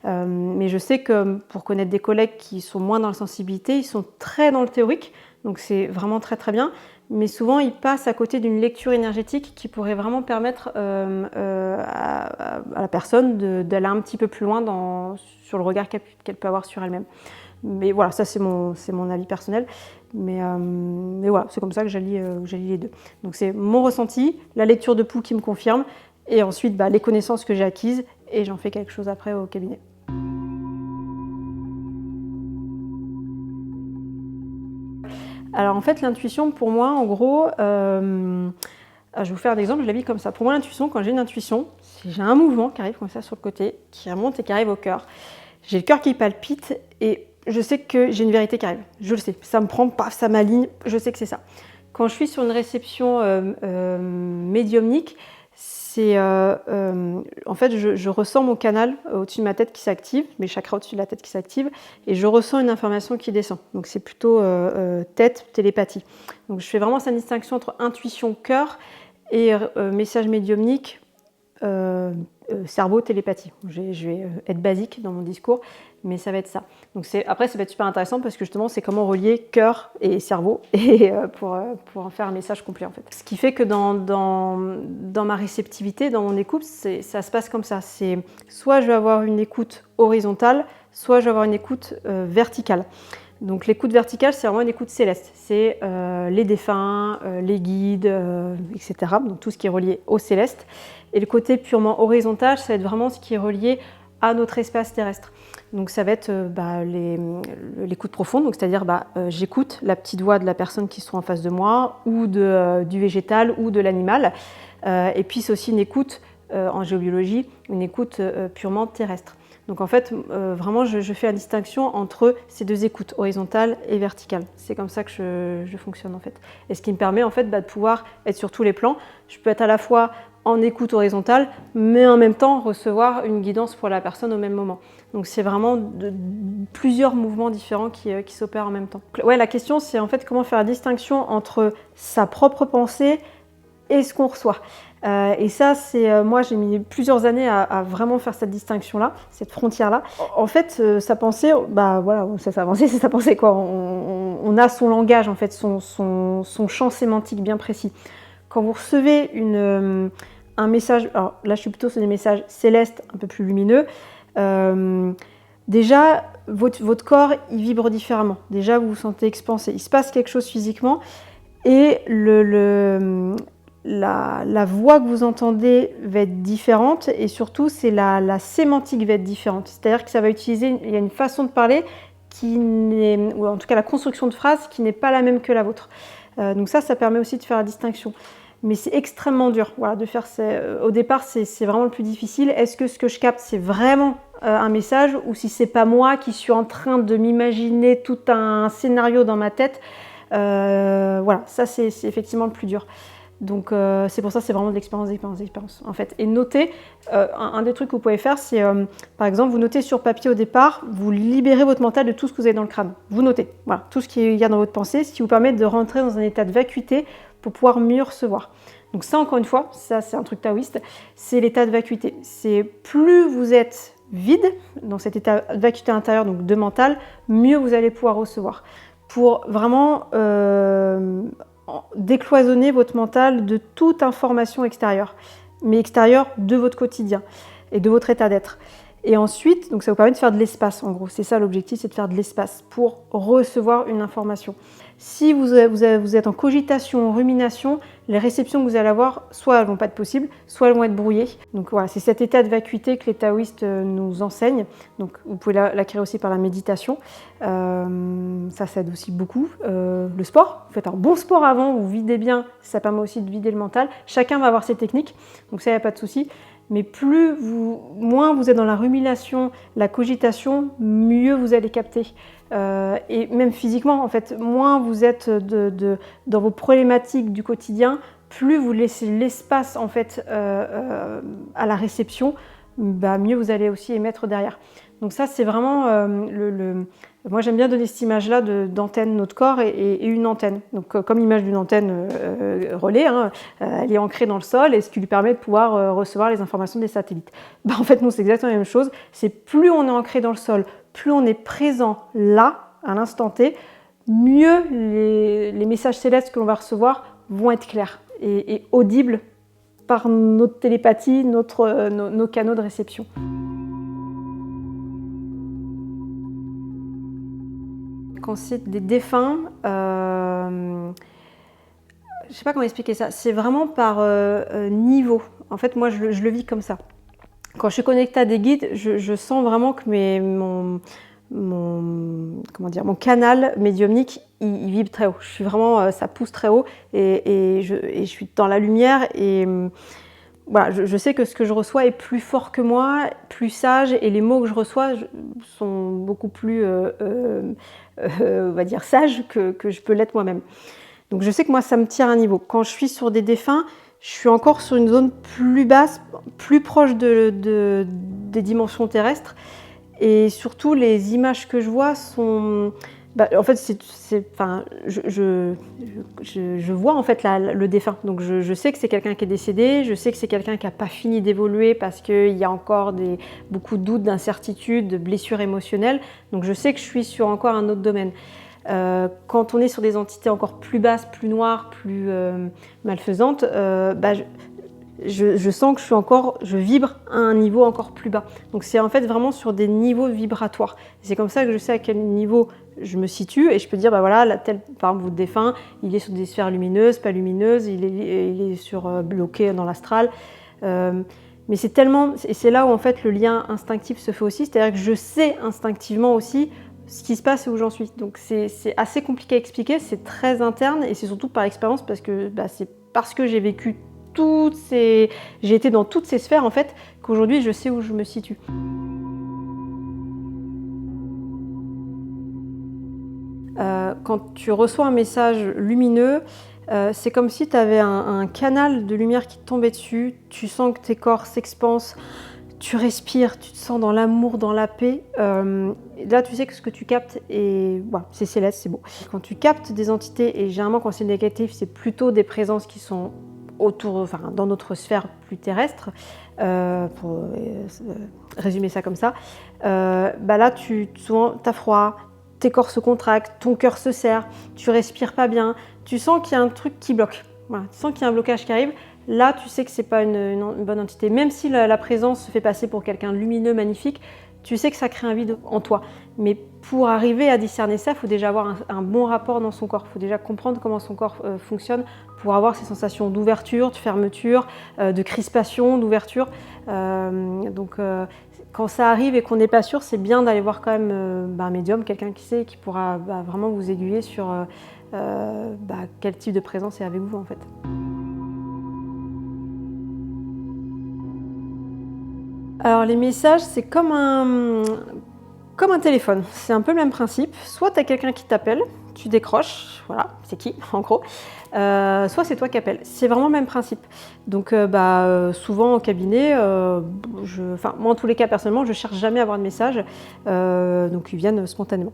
Mais je sais que pour connaître des collègues qui sont moins dans la sensibilité, ils sont très dans le théorique, donc c'est vraiment très très bien. Mais souvent ils passent à côté d'une lecture énergétique qui pourrait vraiment permettre à la personne d'aller un petit peu plus loin sur le regard qu'elle peut avoir sur elle-même. Mais voilà, ça c'est mon avis personnel. Mais voilà, c'est comme ça que j'allie les deux. Donc c'est mon ressenti, la lecture de pouls qui me confirme, et ensuite les connaissances que j'ai acquises, et j'en fais quelque chose après au cabinet. Alors en fait, l'intuition pour moi, en gros, je vais vous faire un exemple, je la vis comme ça. Pour moi, l'intuition, quand j'ai une intuition, si j'ai un mouvement qui arrive comme ça sur le côté, qui remonte et qui arrive au cœur, j'ai le cœur qui palpite et je sais que j'ai une vérité qui arrive. Je le sais, ça me prend, paf, ça m'aligne, je sais que c'est ça. Quand je suis sur une réception médiumnique, c'est en fait je ressens mon canal au-dessus de ma tête qui s'active, mes chakras au-dessus de la tête qui s'activent, et je ressens une information qui descend. Donc c'est plutôt tête, télépathie. Donc je fais vraiment cette distinction entre intuition, cœur et message médiumnique, cerveau, télépathie. Je vais être basique dans mon discours, mais ça va être ça. Donc après, ça va être super intéressant parce que justement, c'est comment relier cœur et cerveau et pour en faire un message complet en fait. Ce qui fait que dans ma réceptivité, dans mon écoute, ça se passe comme ça. C'est soit je vais avoir une écoute horizontale, soit je vais avoir une écoute verticale. Donc l'écoute verticale, c'est vraiment une écoute céleste. C'est les défunts, les guides, etc. Donc tout ce qui est relié au céleste. Et le côté purement horizontal, ça va être vraiment ce qui est relié à notre espace terrestre. Donc ça va être l'écoute profonde, donc c'est-à-dire j'écoute la petite voix de la personne qui se trouve en face de moi, ou du végétal ou de l'animal. Et puis c'est aussi une écoute en géobiologie, une écoute purement terrestre. Donc en fait, vraiment, je fais la distinction entre ces deux écoutes, horizontale et verticale. C'est comme ça que je fonctionne en fait. Et ce qui me permet en fait de pouvoir être sur tous les plans. Je peux être à la fois en écoute horizontale, mais en même temps recevoir une guidance pour la personne au même moment. Donc c'est vraiment plusieurs mouvements différents qui s'opèrent en même temps. Ouais, la question c'est en fait comment faire la distinction entre sa propre pensée et ce qu'on reçoit. Et ça, moi j'ai mis plusieurs années à vraiment faire cette distinction-là, cette frontière-là. En fait, sa pensée, voilà, c'est sa pensée, c'est sa pensée quoi. On a son langage en fait, son champ sémantique bien précis. Quand vous recevez un message, alors là je suis plutôt sur des messages célestes, un peu plus lumineux, déjà votre corps il vibre différemment. Déjà vous vous sentez expansé, il se passe quelque chose physiquement et la voix que vous entendez va être différente et surtout c'est la sémantique va être différente. C'est-à-dire que ça va utiliser, il y a une façon de parler ou en tout cas la construction de phrases qui n'est pas la même que la vôtre. Donc ça permet aussi de faire la distinction. Mais c'est extrêmement dur de faire ça. Au départ, c'est vraiment le plus difficile. Est-ce que ce que je capte, c'est vraiment un message ou si c'est pas moi qui suis en train de m'imaginer tout un scénario dans ma tête ça c'est effectivement le plus dur. Donc c'est pour ça c'est vraiment de l'expérience en fait. Et noter, un des trucs que vous pouvez faire, c'est par exemple vous notez sur papier au départ, vous libérez votre mental de tout ce que vous avez dans le crâne. Vous notez, voilà, tout ce qu'il y a dans votre pensée, ce qui vous permet de rentrer dans un état de vacuité pour pouvoir mieux recevoir. Donc ça encore une fois, ça c'est un truc taoïste, c'est l'état de vacuité. C'est plus vous êtes vide dans cet état de vacuité intérieure, donc de mental, mieux vous allez pouvoir recevoir. Pour vraiment décloisonner votre mental de toute information extérieure, mais extérieure de votre quotidien et de votre état d'être. Et ensuite, donc ça vous permet de faire de l'espace en gros. C'est ça l'objectif, c'est de faire de l'espace pour recevoir une information. Si vous êtes en cogitation, en rumination, les réceptions que vous allez avoir, soit elles vont pas être possibles, soit elles vont être brouillées. Donc voilà, c'est cet état de vacuité que les taoïstes nous enseignent. Donc vous pouvez l'acquérir aussi par la méditation. Ça aide aussi beaucoup. Le sport, vous faites un bon sport avant, vous videz bien, ça permet aussi de vider le mental. Chacun va avoir ses techniques, donc ça, il n'y a pas de souci. Mais moins vous êtes dans la rumination, la cogitation, mieux vous allez capter. Et même physiquement, en fait, moins vous êtes dans vos problématiques du quotidien, plus vous laissez l'espace en fait à la réception, mieux vous allez aussi émettre derrière. Donc ça, c'est vraiment moi, j'aime bien donner cette image-là d'antenne de notre corps et une antenne. Donc comme l'image d'une antenne relais, hein, elle est ancrée dans le sol et ce qui lui permet de pouvoir recevoir les informations des satellites. En fait, nous, c'est exactement la même chose. C'est plus on est ancré dans le sol, plus on est présent là, à l'instant T, mieux les messages célestes que l'on va recevoir vont être clairs et audibles par notre télépathie, nos canaux de réception. Quand c'est des défunts, je ne sais pas comment expliquer ça, c'est vraiment par niveau. En fait, moi, je le vis comme ça. Quand je suis connectée à des guides, je sens vraiment que mon canal médiumnique, il vibre très haut. Je suis vraiment, ça pousse très haut et je suis dans la lumière et voilà, je sais que ce que je reçois est plus fort que moi, plus sage et les mots que je reçois sont beaucoup plus, on va dire, sages que je peux l'être moi-même. Donc je sais que moi, ça me tire à un niveau. Quand je suis sur des défunts, je suis encore sur une zone plus basse, plus proche des dimensions terrestres. Et surtout, les images que je vois sont... en fait, je vois en fait le défunt. Donc je sais que c'est quelqu'un qui est décédé, je sais que c'est quelqu'un qui n'a pas fini d'évoluer parce qu'il y a encore beaucoup de doutes, d'incertitudes, de blessures émotionnelles. Donc je sais que je suis sur encore un autre domaine. Quand on est sur des entités encore plus basses, plus noires, plus malfaisantes, je sens que je vibre à un niveau encore plus bas. Donc c'est en fait vraiment sur des niveaux vibratoires. C'est comme ça que je sais à quel niveau je me situe et je peux dire, par exemple, votre défunt, il est sur des sphères lumineuses, pas lumineuses, il est bloqué dans l'astral. Mais c'est là où en fait le lien instinctif se fait aussi, c'est-à-dire que je sais instinctivement aussi ce qui se passe et où j'en suis. Donc c'est assez compliqué à expliquer, c'est très interne et c'est surtout par expérience parce que c'est parce que j'ai vécu j'ai été dans toutes ces sphères en fait qu'aujourd'hui je sais où je me situe. Quand tu reçois un message lumineux, c'est comme si tu avais un canal de lumière qui te tombait dessus, tu sens que tes corps s'expansent, tu respires, tu te sens dans l'amour, dans la paix. Là, tu sais que ce que tu captes, c'est céleste, c'est beau. Quand tu captes des entités, et généralement quand c'est négatif, c'est plutôt des présences qui sont dans notre sphère plus terrestre, pour résumer ça comme ça, là, souvent, tu as froid, tes corps se contractent, ton cœur se serre, tu respires pas bien, tu sens qu'il y a un truc qui bloque. Voilà, tu sens qu'il y a un blocage qui arrive. Là, tu sais que c'est pas une bonne entité. Même si la présence se fait passer pour quelqu'un de lumineux, magnifique, tu sais que ça crée un vide en toi. Mais pour arriver à discerner ça, il faut déjà avoir un bon rapport dans son corps. Il faut déjà comprendre comment son corps fonctionne pour avoir ces sensations d'ouverture, de fermeture, de crispation, d'ouverture. Quand ça arrive et qu'on n'est pas sûr, c'est bien d'aller voir quand même un médium, quelqu'un qui sait, qui pourra vraiment vous aiguiller sur quel type de présence est avec vous en fait. Alors les messages, c'est comme un téléphone, c'est un peu le même principe. Soit tu as quelqu'un qui t'appelle, tu décroches, voilà, c'est qui en gros, soit c'est toi qui appelles. C'est vraiment le même principe. Donc souvent au cabinet, moi en tous les cas personnellement, je cherche jamais à avoir de message, donc ils viennent spontanément.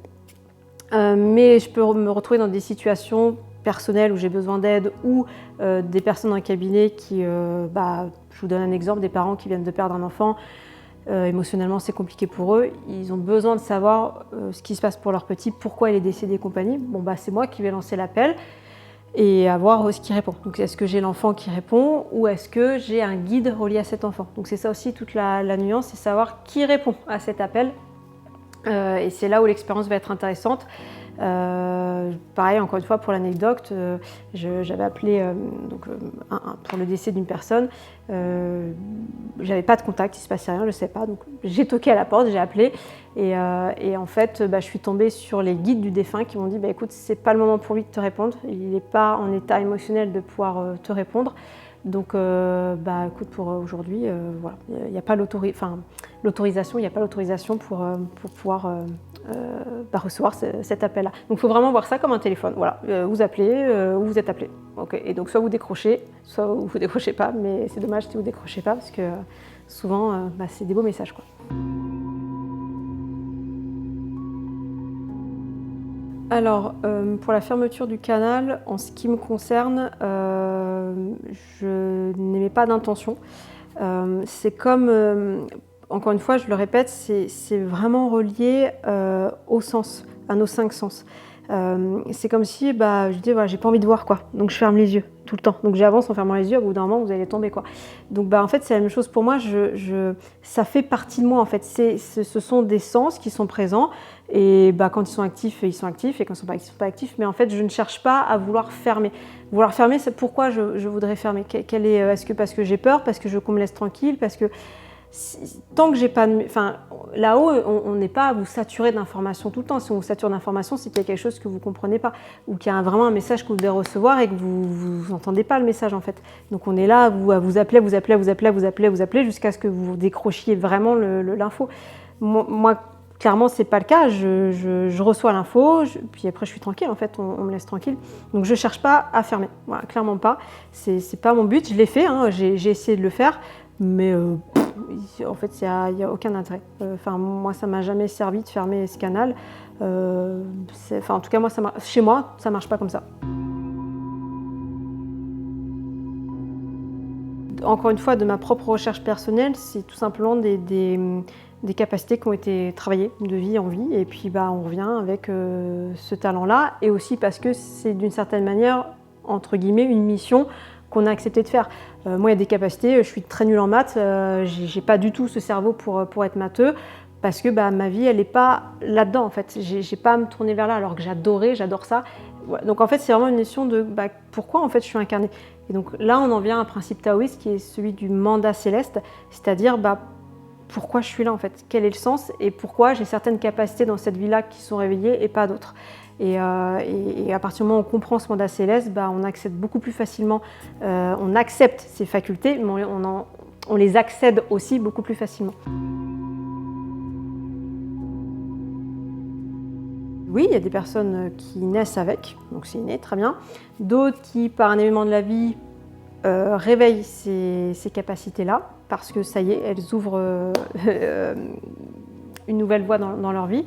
Mais je peux me retrouver dans des situations personnelles où j'ai besoin d'aide ou des personnes dans le cabinet qui, je vous donne un exemple, des parents qui viennent de perdre un enfant. Émotionnellement, c'est compliqué pour eux. Ils ont besoin de savoir ce qui se passe pour leur petit, pourquoi il est décédé et compagnie. C'est moi qui vais lancer l'appel et voir ce qui répond. Donc, est-ce que j'ai l'enfant qui répond ou est-ce que j'ai un guide relié à cet enfant? Donc, c'est ça aussi toute la nuance, c'est savoir qui répond à cet appel. Et c'est là où l'expérience va être intéressante. Pareil, encore une fois, pour l'anecdote, j'avais appelé pour le décès d'une personne. J'avais pas de contact, il se passait rien, je sais pas. Donc j'ai toqué à la porte, j'ai appelé et en fait, je suis tombée sur les guides du défunt qui m'ont dit écoute, c'est pas le moment pour lui de te répondre. Il n'est pas en état émotionnel de pouvoir te répondre. Donc, écoute, pour aujourd'hui, voilà, il n'y a pas l'autorisation, il n'y a pas l'autorisation pour pouvoir recevoir cet appel-là. Donc, il faut vraiment voir ça comme un téléphone. Voilà, vous appelez ou vous êtes appelé. Okay. Et donc, soit vous décrochez pas, mais c'est dommage si vous décrochez pas parce que souvent, c'est des beaux messages, quoi. Alors, pour la fermeture du canal, en ce qui me concerne, je n'émets pas d'intention. C'est comme, encore une fois, je le répète, c'est vraiment relié au sens, à nos 5 sens. C'est comme si je dis voilà, j'ai pas envie de voir quoi, donc je ferme les yeux tout le temps. Donc j'avance en fermant les yeux, au bout d'un moment vous allez tomber quoi. Donc en fait c'est la même chose pour moi, ça fait partie de moi en fait. Ce sont des sens qui sont présents et quand ils sont actifs et quand ils sont pas actifs. Mais en fait je ne cherche pas à vouloir fermer. Vouloir fermer, c'est pourquoi je voudrais fermer. Est-ce que parce que j'ai peur, parce que je veux qu'on me laisse tranquille, parce que tant que j'ai pas de... Enfin, là-haut, on n'est pas à vous saturer d'informations tout le temps. Si on vous sature d'informations, c'est qu'il y a quelque chose que vous ne comprenez pas ou qu'il y a vraiment un message que vous devez recevoir et que vous n'entendez pas le message en fait. Donc on est là à vous appeler jusqu'à ce que vous décrochiez vraiment l'info. Moi, clairement, c'est pas le cas. Je reçois l'info, puis après je suis tranquille en fait, on me laisse tranquille. Donc je cherche pas à fermer, voilà, clairement pas. C'est pas mon but, je l'ai fait, hein, j'ai essayé de le faire, mais en fait, il n'y a aucun intérêt. Moi, ça ne m'a jamais servi de fermer ce canal. En tout cas, chez moi, ça ne marche pas comme ça. Encore une fois, de ma propre recherche personnelle, c'est tout simplement des capacités qui ont été travaillées de vie en vie. Et puis, on revient avec ce talent-là. Et aussi parce que c'est d'une certaine manière, entre guillemets, une mission qu'on a accepté de faire. Moi, il y a des capacités, je suis très nulle en maths, j'ai pas du tout ce cerveau pour être matheux, parce que ma vie, elle n'est pas là-dedans en fait. J'ai pas à me tourner vers là, alors que j'adore ça. Voilà. Donc en fait, c'est vraiment une notion de pourquoi en fait je suis incarnée. Et donc là, on en vient à un principe taoïste qui est celui du mandat céleste, c'est-à-dire pourquoi je suis là en fait, quel est le sens et pourquoi j'ai certaines capacités dans cette vie-là qui sont réveillées et pas d'autres. Et à partir du moment où on comprend ce mandat céleste, on accède beaucoup plus facilement, on accepte ces facultés, mais on les accède aussi beaucoup plus facilement. Oui, il y a des personnes qui naissent avec, donc c'est inné, très bien. D'autres qui, par un événement de la vie, réveillent ces capacités-là, parce que ça y est, elles ouvrent une nouvelle voie dans leur vie.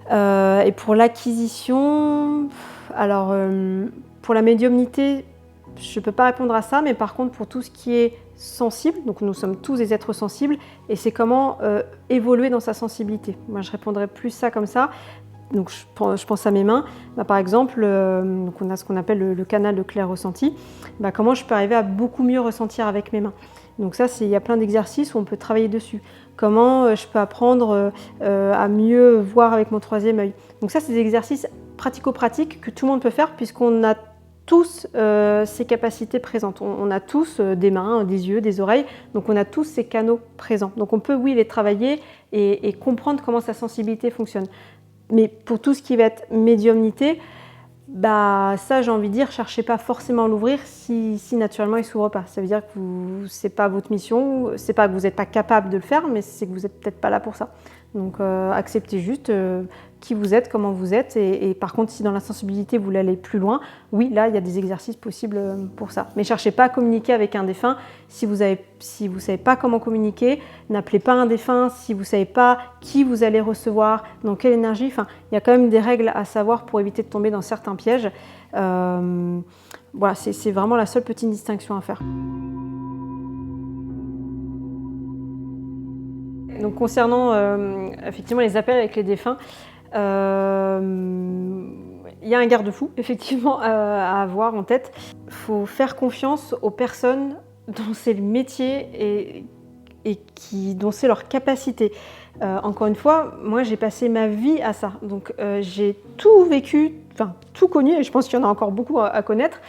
Et pour l'acquisition, alors pour la médiumnité, je ne peux pas répondre à ça, mais par contre pour tout ce qui est sensible, donc nous sommes tous des êtres sensibles, et c'est comment évoluer dans sa sensibilité. Moi je répondrais plus ça comme ça. Donc je pense à mes mains, par exemple, donc on a ce qu'on appelle le canal de clair ressenti, comment je peux arriver à beaucoup mieux ressentir avec mes mains. Donc ça, il y a plein d'exercices où on peut travailler dessus. Comment je peux apprendre à mieux voir avec mon 3e œil. Donc ça, c'est des exercices pratico-pratiques que tout le monde peut faire puisqu'on a tous ces capacités présentes. On a tous des mains, des yeux, des oreilles, donc on a tous ces canaux présents. Donc on peut, oui, les travailler et comprendre comment sa sensibilité fonctionne. Mais pour tout ce qui va être médiumnité, ça, j'ai envie de dire, cherchez pas forcément à l'ouvrir si naturellement il ne s'ouvre pas. Ça veut dire que ce n'est pas votre mission, c'est pas que vous n'êtes pas capable de le faire, mais c'est que vous n'êtes peut-être pas là pour ça. Donc acceptez juste qui vous êtes, comment vous êtes, et par contre si dans la sensibilité vous voulez aller plus loin, oui là il y a des exercices possibles pour ça. Mais cherchez pas à communiquer avec un défunt si vous savez pas comment communiquer, n'appelez pas un défunt si vous savez pas qui vous allez recevoir, dans quelle énergie, enfin il y a quand même des règles à savoir pour éviter de tomber dans certains pièges. Voilà, c'est vraiment la seule petite distinction à faire. Donc concernant effectivement les appels avec les défunts, il y a un garde-fou effectivement à avoir en tête. Il faut faire confiance aux personnes dont c'est le métier et dont c'est leur capacité. Encore une fois, moi j'ai passé ma vie à ça, donc j'ai tout vécu, enfin tout connu, et je pense qu'il y en a encore beaucoup à connaître.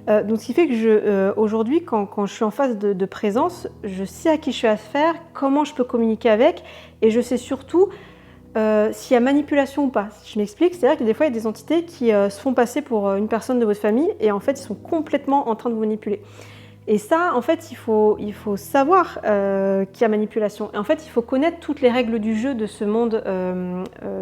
Donc ce qui fait que aujourd'hui, quand je suis en phase de présence, je sais à qui je suis affaire, comment je peux communiquer avec, et je sais surtout s'il y a manipulation ou pas. Je m'explique, c'est-à-dire que des fois il y a des entités qui se font passer pour une personne de votre famille et en fait ils sont complètement en train de vous manipuler. Et ça, en fait, il faut savoir qu'il y a manipulation. Et en fait, il faut connaître toutes les règles du jeu de ce monde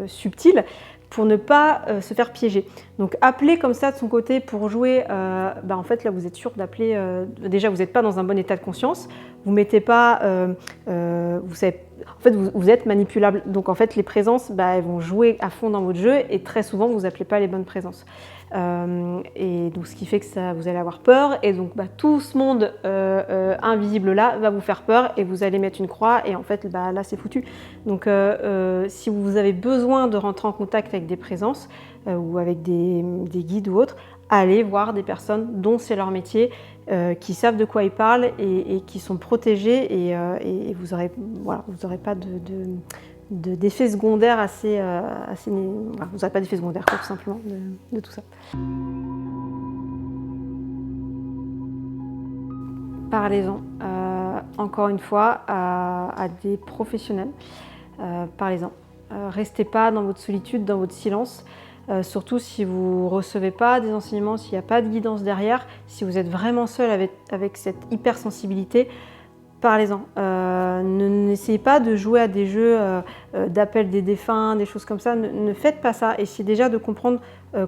subtil pour ne pas se faire piéger. Donc appeler comme ça de son côté pour jouer, en fait là vous êtes sûr d'appeler, déjà vous n'êtes pas dans un bon état de conscience, vous mettez pas, vous savez, en fait, vous êtes manipulable. Donc en fait, les présences, elles vont jouer à fond dans votre jeu et très souvent, vous appelez pas les bonnes présences. Et donc ce qui fait que vous allez avoir peur et donc tout ce monde invisible là va vous faire peur et vous allez mettre une croix et en fait là c'est foutu. Donc si vous avez besoin de rentrer en contact avec des présences ou avec des guides ou autres, allez voir des personnes dont c'est leur métier, qui savent de quoi ils parlent et qui sont protégés et vous n'aurez pas d'effets secondaires assez vous n'aurez pas d'effets secondaires tout simplement de tout ça. Parlez-en, encore une fois, à des professionnels. Parlez-en. Restez pas dans votre solitude, dans votre silence. Surtout si vous ne recevez pas des enseignements, s'il n'y a pas de guidance derrière, si vous êtes vraiment seul avec cette hypersensibilité, parlez-en. N'essayez pas de jouer à des jeux d'appel des défunts, des choses comme ça. Ne faites pas ça. Essayez déjà de comprendre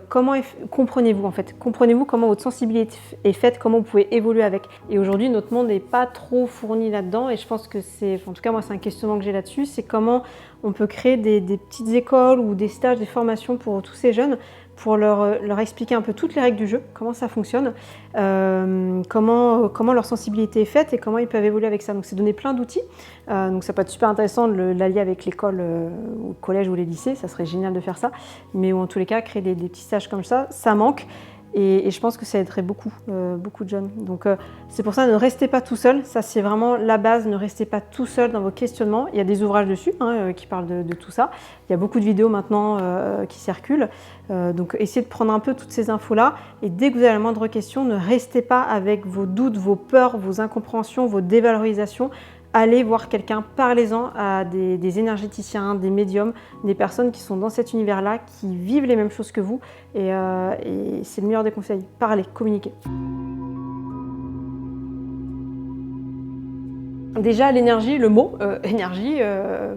comprenez-vous en fait. Comprenez-vous comment votre sensibilité est faite, comment vous pouvez évoluer avec. Et aujourd'hui, notre monde n'est pas trop fourni là-dedans. Et je pense que en tout cas moi, c'est un questionnement que j'ai là-dessus. C'est comment on peut créer des petites écoles ou des stages, des formations pour tous ces jeunes, pour leur expliquer un peu toutes les règles du jeu, comment ça fonctionne, comment leur sensibilité est faite et comment ils peuvent évoluer avec ça. Donc c'est donner plein d'outils. Donc ça peut être super intéressant de l'allier avec l'école, ou le collège ou les lycées, ça serait génial de faire ça. Mais en tous les cas, créer des petits stages comme ça manque. Et je pense que ça aiderait beaucoup de jeunes. Donc c'est pour ça, ne restez pas tout seul. Ça, c'est vraiment la base. Ne restez pas tout seul dans vos questionnements. Il y a des ouvrages dessus qui parlent de tout ça. Il y a beaucoup de vidéos maintenant qui circulent. Donc essayez de prendre un peu toutes ces infos-là. Et dès que vous avez la moindre question, ne restez pas avec vos doutes, vos peurs, vos incompréhensions, vos dévalorisations. Allez voir quelqu'un, parlez-en à des énergéticiens, des médiums, des personnes qui sont dans cet univers-là, qui vivent les mêmes choses que vous. Et c'est le meilleur des conseils. Parlez, communiquez. Déjà, l'énergie, le mot énergie,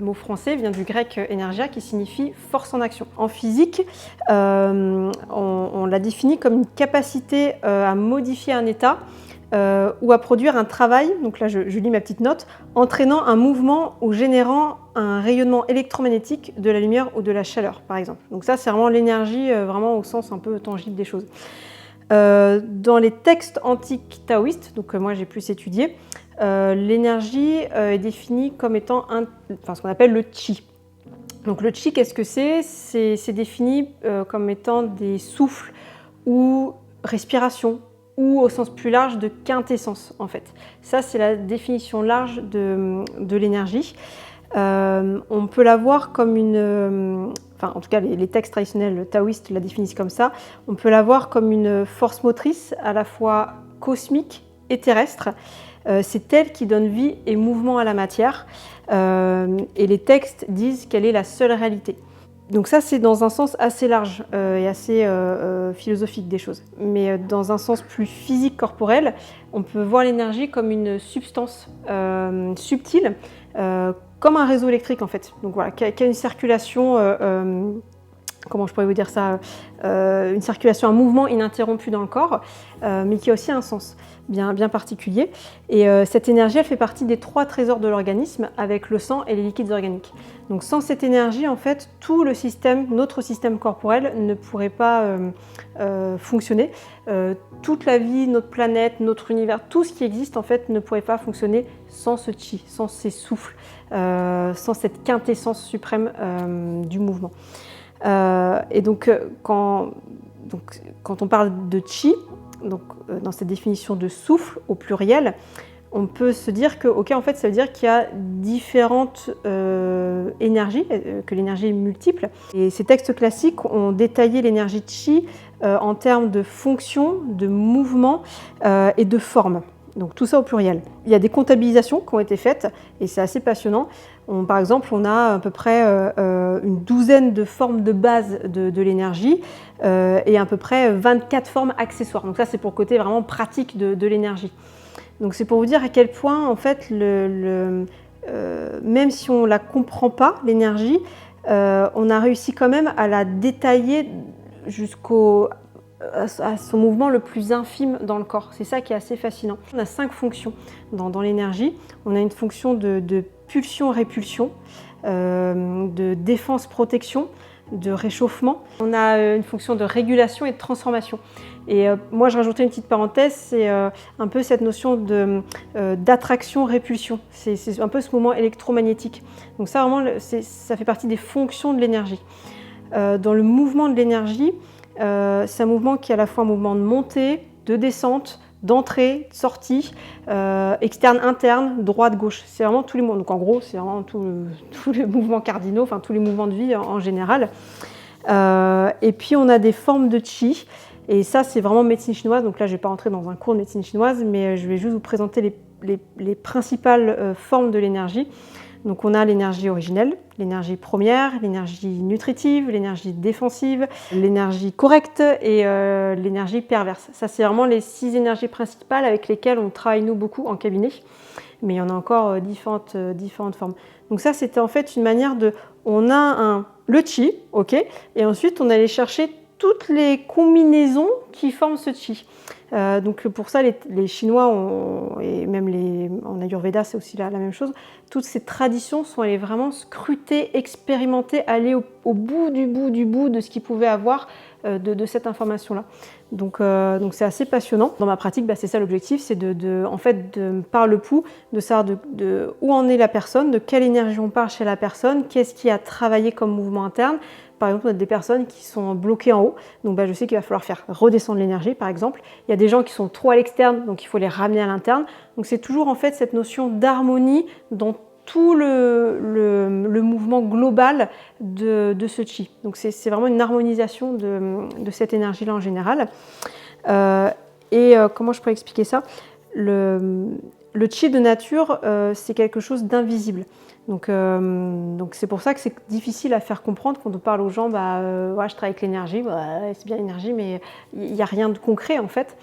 mot français, vient du grec energia qui signifie force en action. En physique, on l'a définit comme une capacité à modifier un état ou à produire un travail, donc là je lis ma petite note, entraînant un mouvement ou générant un rayonnement électromagnétique de la lumière ou de la chaleur, par exemple. Donc ça, c'est vraiment l'énergie, vraiment au sens un peu tangible des choses. Dans les textes antiques taoïstes, donc moi j'ai plus étudié, l'énergie est définie comme étant ce qu'on appelle le chi. Donc le chi, qu'est-ce que c'est ? C'est défini comme étant des souffles ou respiration, ou au sens plus large de quintessence en fait. Ça, c'est la définition large de l'énergie. On peut la voir comme en tout cas les textes traditionnels taoïstes la définissent comme ça, on peut la voir comme une force motrice à la fois cosmique et terrestre. C'est elle qui donne vie et mouvement à la matière. Et les textes disent qu'elle est la seule réalité. Donc ça, c'est dans un sens assez large et assez philosophique des choses. Mais dans un sens plus physique, corporel, on peut voir l'énergie comme une substance subtile, comme un réseau électrique en fait. Donc voilà, qui a une circulation, comment je pourrais vous dire ça, une circulation, un mouvement ininterrompu dans le corps, mais qui a aussi un sens bien particulier. Et cette énergie, elle fait partie des 3 trésors de l'organisme avec le sang et les liquides organiques. Donc sans cette énergie, en fait, tout le système, notre système corporel ne pourrait pas fonctionner. Toute la vie, notre planète, notre univers, tout ce qui existe en fait ne pourrait pas fonctionner sans ce chi, sans ces souffles, sans cette quintessence suprême du mouvement. Et donc quand on parle de chi, dans cette définition de souffle au pluriel, on peut se dire que, en fait, ça veut dire qu'il y a différentes énergies, que l'énergie est multiple. Et ces textes classiques ont détaillé l'énergie chi en termes de fonction, de mouvement et de forme. Donc tout ça au pluriel. Il y a des comptabilisations qui ont été faites et c'est assez passionnant. Par exemple, on a à peu près une douzaine de formes de base de l'énergie et à peu près 24 formes accessoires. Donc ça, c'est pour le côté vraiment pratique de l'énergie. Donc c'est pour vous dire à quel point, en fait, même si on ne la comprend pas, l'énergie, on a réussi quand même à la détailler jusqu'au à son mouvement le plus infime dans le corps. C'est ça qui est assez fascinant. On a 5 fonctions dans l'énergie. On a une fonction de pulsion-répulsion, de défense-protection, de réchauffement. On a une fonction de régulation et de transformation. Et moi, je rajoutais une petite parenthèse, c'est un peu cette notion d'attraction-répulsion. C'est un peu ce mouvement électromagnétique. Donc ça, vraiment, ça fait partie des fonctions de l'énergie. Dans le mouvement de l'énergie, c'est un mouvement qui est à la fois un mouvement de montée, de descente, d'entrée, de sortie, externe, interne, droite, gauche. C'est vraiment tous les mouvements. Donc en gros, c'est vraiment tous les mouvements cardinaux, enfin tous les mouvements de vie en général. Et puis on a des formes de chi. Et ça, c'est vraiment médecine chinoise. Donc là, je ne vais pas rentrer dans un cours de médecine chinoise, mais je vais juste vous présenter les principales formes de l'énergie. Donc on a l'énergie originelle, l'énergie première, l'énergie nutritive, l'énergie défensive, l'énergie correcte et l'énergie perverse. Ça, c'est vraiment les 6 énergies principales avec lesquelles on travaille nous beaucoup en cabinet. Mais il y en a encore différentes formes. Donc ça, c'était en fait une manière de... On a le chi, ok, et ensuite on allait chercher toutes les combinaisons qui forment ce chi. Donc pour ça, les Chinois, et même en Ayurveda, c'est aussi la même chose, toutes ces traditions sont allées vraiment scruter, expérimenter, aller au bout de ce qu'ils pouvaient avoir de cette information-là. Donc c'est assez passionnant. Dans ma pratique, c'est ça l'objectif, c'est en fait, par le pouls, de savoir de où en est la personne, de quelle énergie on part chez la personne, qu'est-ce qui a travaillé comme mouvement interne. Par exemple, on a des personnes qui sont bloquées en haut, donc je sais qu'il va falloir faire redescendre l'énergie, par exemple. Il y a des gens qui sont trop à l'externe, donc il faut les ramener à l'interne. Donc c'est toujours en fait cette notion d'harmonie dans tout le mouvement global de ce chi. Donc c'est vraiment une harmonisation de cette énergie-là en général. Comment je pourrais expliquer ça ? Le chi de nature, c'est quelque chose d'invisible. Donc c'est pour ça que c'est difficile à faire comprendre quand on parle aux gens, je travaille avec l'énergie, c'est bien l'énergie, mais il n'y a rien de concret en fait.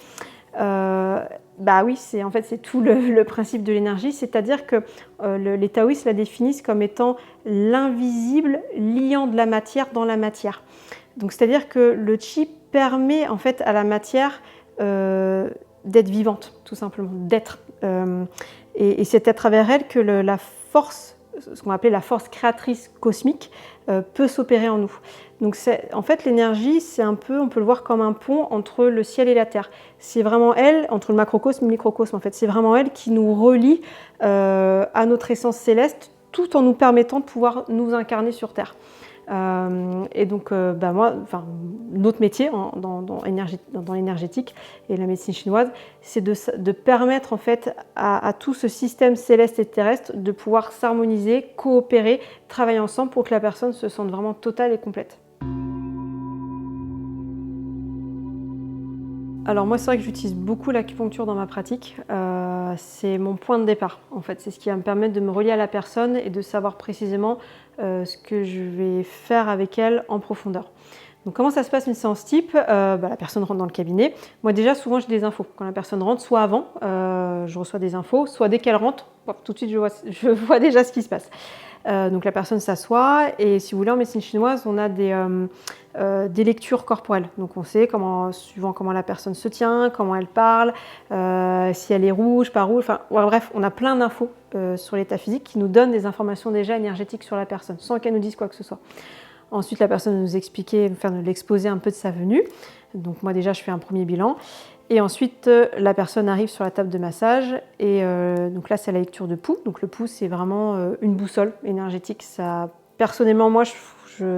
Oui, c'est tout le principe de l'énergie, c'est-à-dire que les taoïstes la définissent comme étant l'invisible liant de la matière dans la matière. Donc c'est-à-dire que le chi permet en fait à la matière d'être vivante, tout simplement, d'être. Et c'est à travers elle que la force, ce qu'on va appeler la force créatrice cosmique, peut s'opérer en nous. Donc en fait, l'énergie, c'est un peu, on peut le voir comme un pont entre le ciel et la terre. C'est vraiment elle, entre le macrocosme et le microcosme, en fait, c'est vraiment elle qui nous relie à notre essence céleste, tout en nous permettant de pouvoir nous incarner sur Terre. Et donc, notre métier dans l'énergétique et la médecine chinoise, c'est de permettre en fait à tout ce système céleste et terrestre de pouvoir s'harmoniser, coopérer, travailler ensemble pour que la personne se sente vraiment totale et complète. Alors moi, c'est vrai que j'utilise beaucoup l'acupuncture dans ma pratique. C'est mon point de départ, en fait. C'est ce qui va me permettre de me relier à la personne et de savoir précisément ce que je vais faire avec elle en profondeur. Donc comment ça se passe une séance type ? La personne rentre dans le cabinet. Moi déjà, souvent j'ai des infos. Quand la personne rentre, soit avant, je reçois des infos, soit dès qu'elle rentre, tout de suite je vois déjà ce qui se passe. Donc la personne s'assoit et si vous voulez en médecine chinoise, on a des lectures corporelles. Donc on sait suivant comment la personne se tient, comment elle parle, si elle est rouge, pas rouge. Bref, on a plein d'infos sur l'état physique qui nous donnent des informations déjà énergétiques sur la personne, sans qu'elle nous dise quoi que ce soit. Ensuite, la personne nous expliquer, nous faire l'exposé un peu de sa venue. Donc moi déjà, je fais un premier bilan. Et ensuite, la personne arrive sur la table de massage. Et donc là, c'est la lecture de pouls. Donc le pouls, c'est vraiment une boussole énergétique. Ça, personnellement, moi,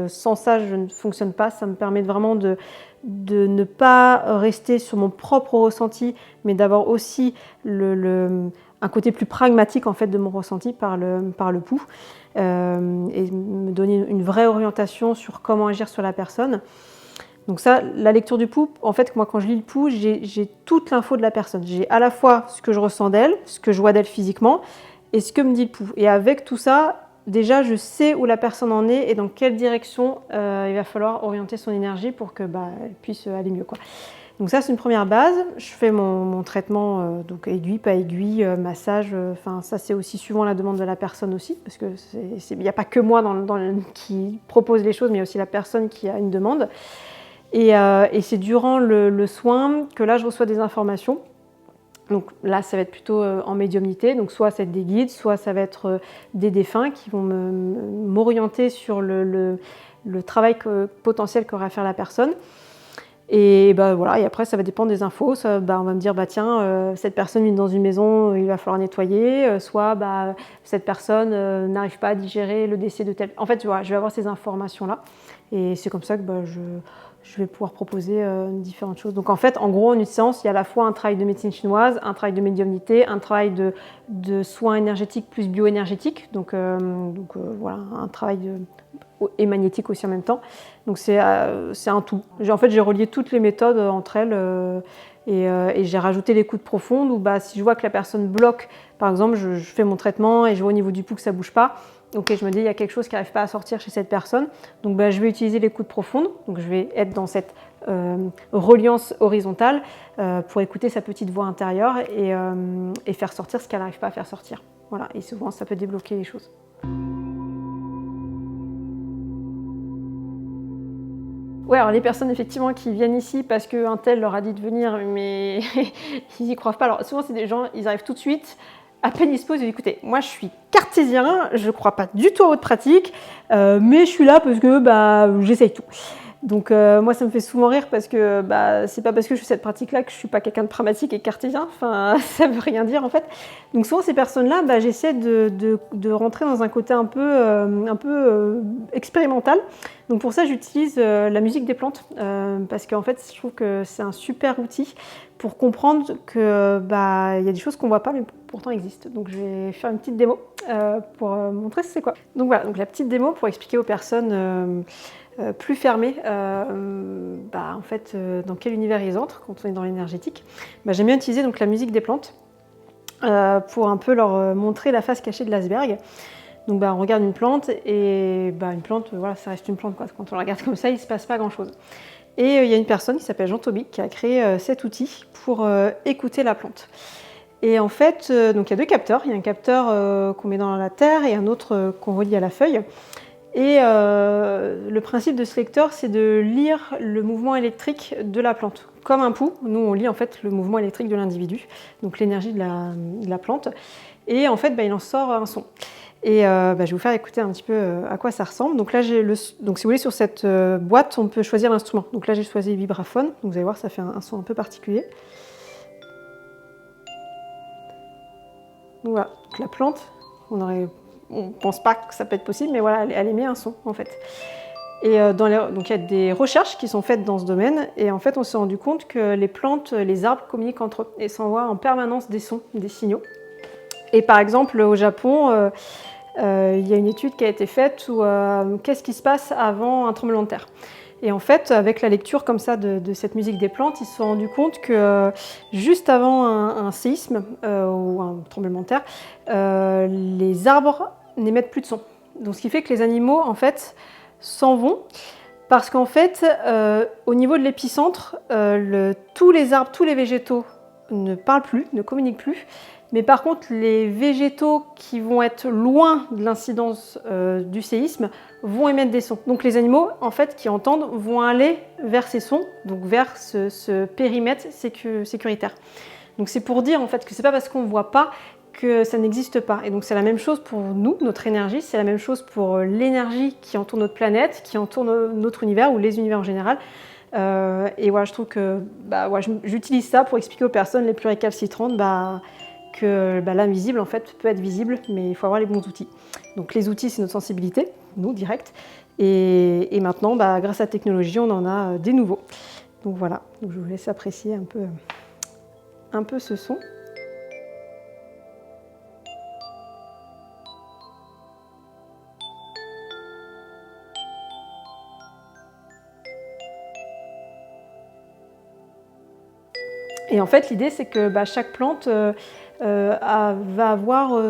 sans ça, je ne fonctionne pas. Ça me permet vraiment de ne pas rester sur mon propre ressenti, mais d'avoir aussi un côté plus pragmatique en fait, de mon ressenti par le pouls. Et me donner une vraie orientation sur comment agir sur la personne. Donc ça, la lecture du pouls, en fait, moi quand je lis le pouls, j'ai toute l'info de la personne. J'ai à la fois ce que je ressens d'elle, ce que je vois d'elle physiquement, et ce que me dit le pouls. Et avec tout ça, déjà je sais où la personne en est et dans quelle direction il va falloir orienter son énergie pour que elle puisse aller mieux, quoi. Donc ça, c'est une première base. Je fais mon traitement, donc aiguille, pas aiguille, massage. Ça, c'est aussi suivant la demande de la personne aussi, parce que il n'y a pas que moi qui propose les choses, mais il y a aussi la personne qui a une demande. Et c'est durant le soin que là je reçois des informations. Donc là ça va être plutôt en médiumnité, donc soit ça va être des guides, soit ça va être des défunts qui vont m'orienter sur le travail potentiel qu'aurait à faire la personne. Et voilà, et après ça va dépendre des infos. On va me dire tiens, cette personne vit dans une maison, il va falloir nettoyer, soit cette personne n'arrive pas à digérer le décès de tel. En fait, voilà, je vais avoir ces informations là, et c'est comme ça que je vais pouvoir proposer différentes choses. Donc en fait, en gros, en une séance, il y a à la fois un travail de médecine chinoise, un travail de médiumnité, un travail de soins énergétiques plus bioénergétiques, donc voilà, un travail et magnétique aussi en même temps. Donc c'est un tout. En fait, j'ai relié toutes les méthodes entre elles et j'ai rajouté l'écoute profonde où si je vois que la personne bloque, par exemple, je fais mon traitement et je vois au niveau du pouls que ça ne bouge pas. Ok, je me dis il y a quelque chose qui n'arrive pas à sortir chez cette personne, donc je vais utiliser l'écoute profonde, donc je vais être dans cette reliance horizontale pour écouter sa petite voix intérieure et faire sortir ce qu'elle n'arrive pas à faire sortir. Voilà, et souvent ça peut débloquer les choses. Ouais, alors les personnes effectivement qui viennent ici parce qu'un tel leur a dit de venir, mais ils n'y croient pas. Alors souvent c'est des gens, ils arrivent tout de suite, à peine ils se posent, ils disent écoutez, moi je suis cartésien, je ne crois pas du tout à votre pratique, mais je suis là parce que j'essaye tout. Donc moi ça me fait souvent rire parce que c'est pas parce que je fais cette pratique-là que je suis pas quelqu'un de pragmatique et cartésien, enfin ça veut rien dire en fait. Donc souvent ces personnes-là, j'essaie de rentrer dans un côté un peu expérimental. Donc pour ça j'utilise la musique des plantes parce qu'en fait je trouve que c'est un super outil pour comprendre que y a des choses qu'on voit pas mais pourtant existent. Donc je vais faire une petite démo pour montrer c'est quoi. Donc voilà, donc la petite démo pour expliquer aux personnes plus fermés, en fait, dans quel univers ils entrent quand on est dans l'énergétique. J'aime bien utiliser donc la musique des plantes pour un peu leur montrer la face cachée de l'iceberg. Donc on regarde une plante et une plante, voilà, ça reste une plante quoi. Quand on la regarde comme ça, il ne se passe pas grand-chose. Et il y a une personne qui s'appelle Jean Tobic qui a créé cet outil pour écouter la plante. Et en fait, donc il y a deux capteurs. Il y a un capteur qu'on met dans la terre et un autre qu'on relie à la feuille. Et le principe de ce lecteur, c'est de lire le mouvement électrique de la plante. Comme un pouls, nous on lit en fait le mouvement électrique de l'individu, donc l'énergie de la plante. Et en fait, il en sort un son. Et je vais vous faire écouter un petit peu à quoi ça ressemble. Donc là, donc si vous voulez, sur cette boîte, on peut choisir l'instrument. Donc là, j'ai choisi vibraphone. Donc vous allez voir, ça fait un son un peu particulier. Donc voilà, donc la plante, on ne pense pas que ça peut être possible, mais voilà, elle émet un son en fait. Et donc il y a des recherches qui sont faites dans ce domaine, et en fait on s'est rendu compte que les plantes, les arbres communiquent entre eux et s'envoient en permanence des sons, des signaux. Et par exemple au Japon, il y a une étude qui a été faite où qu'est-ce qui se passe avant un tremblement de terre. Et en fait, avec la lecture comme ça de cette musique des plantes, ils se sont rendus compte que juste avant un séisme ou un tremblement de terre, les arbres n'émettent plus de son. Donc ce qui fait que les animaux en fait s'en vont parce qu'en fait au niveau de l'épicentre, tous les arbres, tous les végétaux ne parlent plus, ne communiquent plus. Mais par contre, les végétaux qui vont être loin de l'incidence du séisme vont émettre des sons. Donc les animaux, en fait, qui entendent, vont aller vers ces sons, donc vers ce périmètre sécuritaire. Donc c'est pour dire en fait que c'est pas parce qu'on ne voit pas que ça n'existe pas. Et donc c'est la même chose pour nous, notre énergie, c'est la même chose pour l'énergie qui entoure notre planète, qui entoure notre univers ou les univers en général. Et voilà, je trouve que j'utilise ça pour expliquer aux personnes les plus récalcitrantes que l'invisible en fait peut être visible, mais il faut avoir les bons outils. Donc les outils, c'est notre sensibilité, nous, direct. Et maintenant, grâce à la technologie, on en a des nouveaux. Donc voilà, donc je vous laisse apprécier un peu ce son. Et en fait, l'idée, c'est que chaque plante va avoir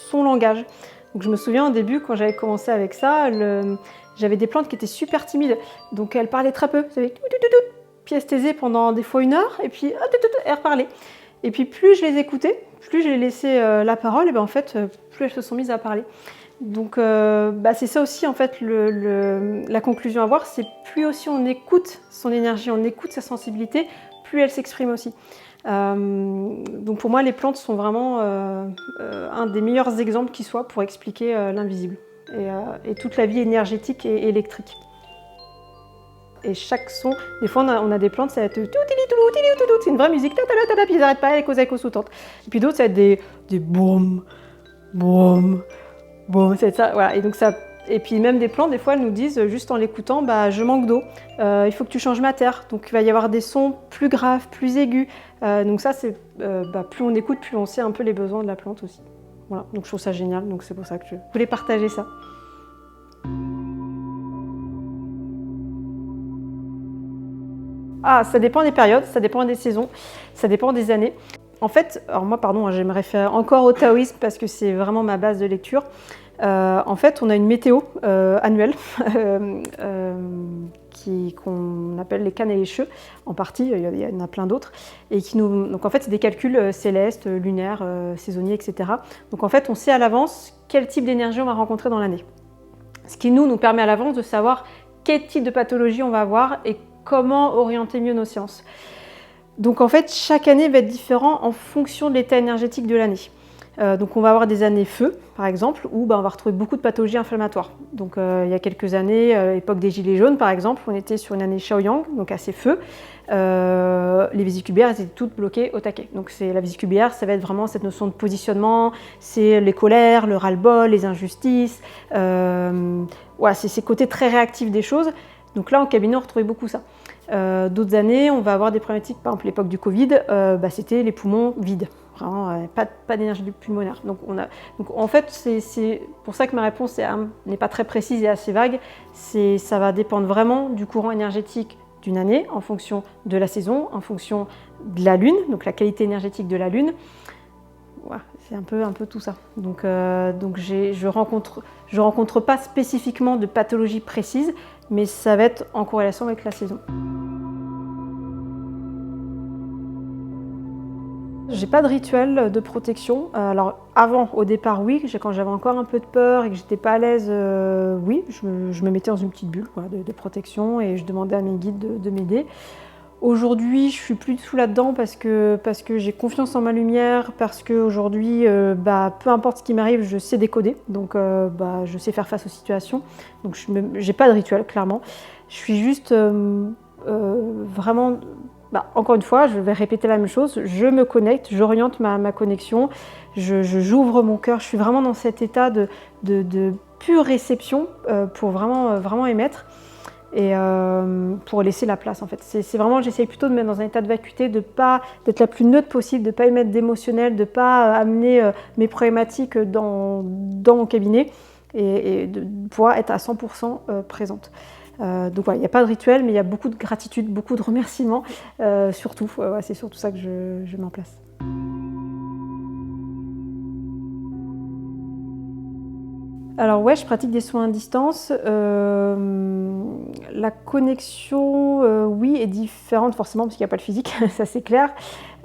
son langage. Donc, je me souviens au début, quand j'avais commencé avec ça, j'avais des plantes qui étaient super timides. Donc, elles parlaient très peu. Puis elles se taisaient pendant des fois 1 heure, et puis elles reparlaient. Et puis, plus je les écoutais, plus je les laissais la parole, et en fait, plus elles se sont mises à parler. Donc c'est ça aussi en fait la conclusion à voir, c'est plus aussi on écoute son énergie, on écoute sa sensibilité, plus elle s'exprime aussi. Donc pour moi les plantes sont vraiment un des meilleurs exemples qui soit pour expliquer l'invisible et toute la vie énergétique et électrique. Et chaque son, des fois on a des plantes, ça va être c'est une vraie musique, puis ils n'arrêtent pas, elles causent sous-tente. Et puis d'autres ça va être des boum, boum, boum, c'est ça, voilà. Et donc ça, et puis même des plantes, des fois elles nous disent juste en l'écoutant, je manque d'eau, il faut que tu changes ma terre. Donc il va y avoir des sons plus graves, plus aigus. Donc ça c'est, plus on écoute, plus on sait un peu les besoins de la plante aussi. Voilà, donc je trouve ça génial, donc c'est pour ça que je voulais partager ça. Ah, ça dépend des périodes, ça dépend des saisons, ça dépend des années. En fait, alors moi, pardon, je me réfère encore au taoïsme parce que c'est vraiment ma base de lecture. En fait, on a une météo annuelle qu'on appelle les cannes et les cheux, en partie, il y en a plein d'autres. Et donc en fait, c'est des calculs célestes, lunaires, saisonniers, etc. Donc en fait, on sait à l'avance quel type d'énergie on va rencontrer dans l'année. Ce qui nous permet à l'avance de savoir quel type de pathologie on va avoir et comment orienter mieux nos séances. Donc en fait, chaque année va être différent en fonction de l'état énergétique de l'année. Donc on va avoir des années feu, par exemple, où on va retrouver beaucoup de pathologies inflammatoires. Donc il y a quelques années, époque des gilets jaunes par exemple, on était sur une année Shaoyang, donc assez feu. Les vésicules biliaires étaient toutes bloquées au taquet. Donc la vésicule biliaire, ça va être vraiment cette notion de positionnement, c'est les colères, le ras-le-bol, les injustices, c'est ces côtés très réactifs des choses. Donc là, en cabinet, on retrouvait beaucoup ça. D'autres années, on va avoir des problématiques, par exemple l'époque du Covid, c'était les poumons vides. Vraiment, pas d'énergie pulmonaire. Donc en fait, c'est pour ça que ma réponse n'est pas très précise et assez vague. Ça va dépendre vraiment du courant énergétique d'une année, en fonction de la saison, en fonction de la lune, donc la qualité énergétique de la lune. Voilà, c'est un peu tout ça. Donc je rencontre pas spécifiquement de pathologie précise, mais ça va être en corrélation avec la saison. J'ai pas de rituel de protection. Alors avant, au départ, oui, quand j'avais encore un peu de peur et que j'étais pas à l'aise, oui, je me mettais dans une petite bulle de protection et je demandais à mes guides de m'aider. Aujourd'hui, je suis plus du tout là-dedans parce que j'ai confiance en ma lumière, parce qu'aujourd'hui, peu importe ce qui m'arrive, je sais décoder, donc je sais faire face aux situations. Donc j'ai pas de rituel, clairement. Je suis juste vraiment... encore une fois, je vais répéter la même chose, je me connecte, j'oriente ma connexion, j'ouvre mon cœur, je suis vraiment dans cet état de pure réception pour vraiment émettre et pour laisser la place en fait. C'est vraiment, j'essaye plutôt de me mettre dans un état de vacuité, d'être la plus neutre possible, de ne pas émettre d'émotionnel, de ne pas amener mes problématiques dans mon cabinet et de pouvoir être à 100% présente. Donc il n'y a pas de rituel, mais il y a beaucoup de gratitude, beaucoup de remerciements, surtout. C'est surtout ça que je mets en place. Alors je pratique des soins à distance. La connexion, oui, est différente forcément parce qu'il n'y a pas le physique, ça c'est clair.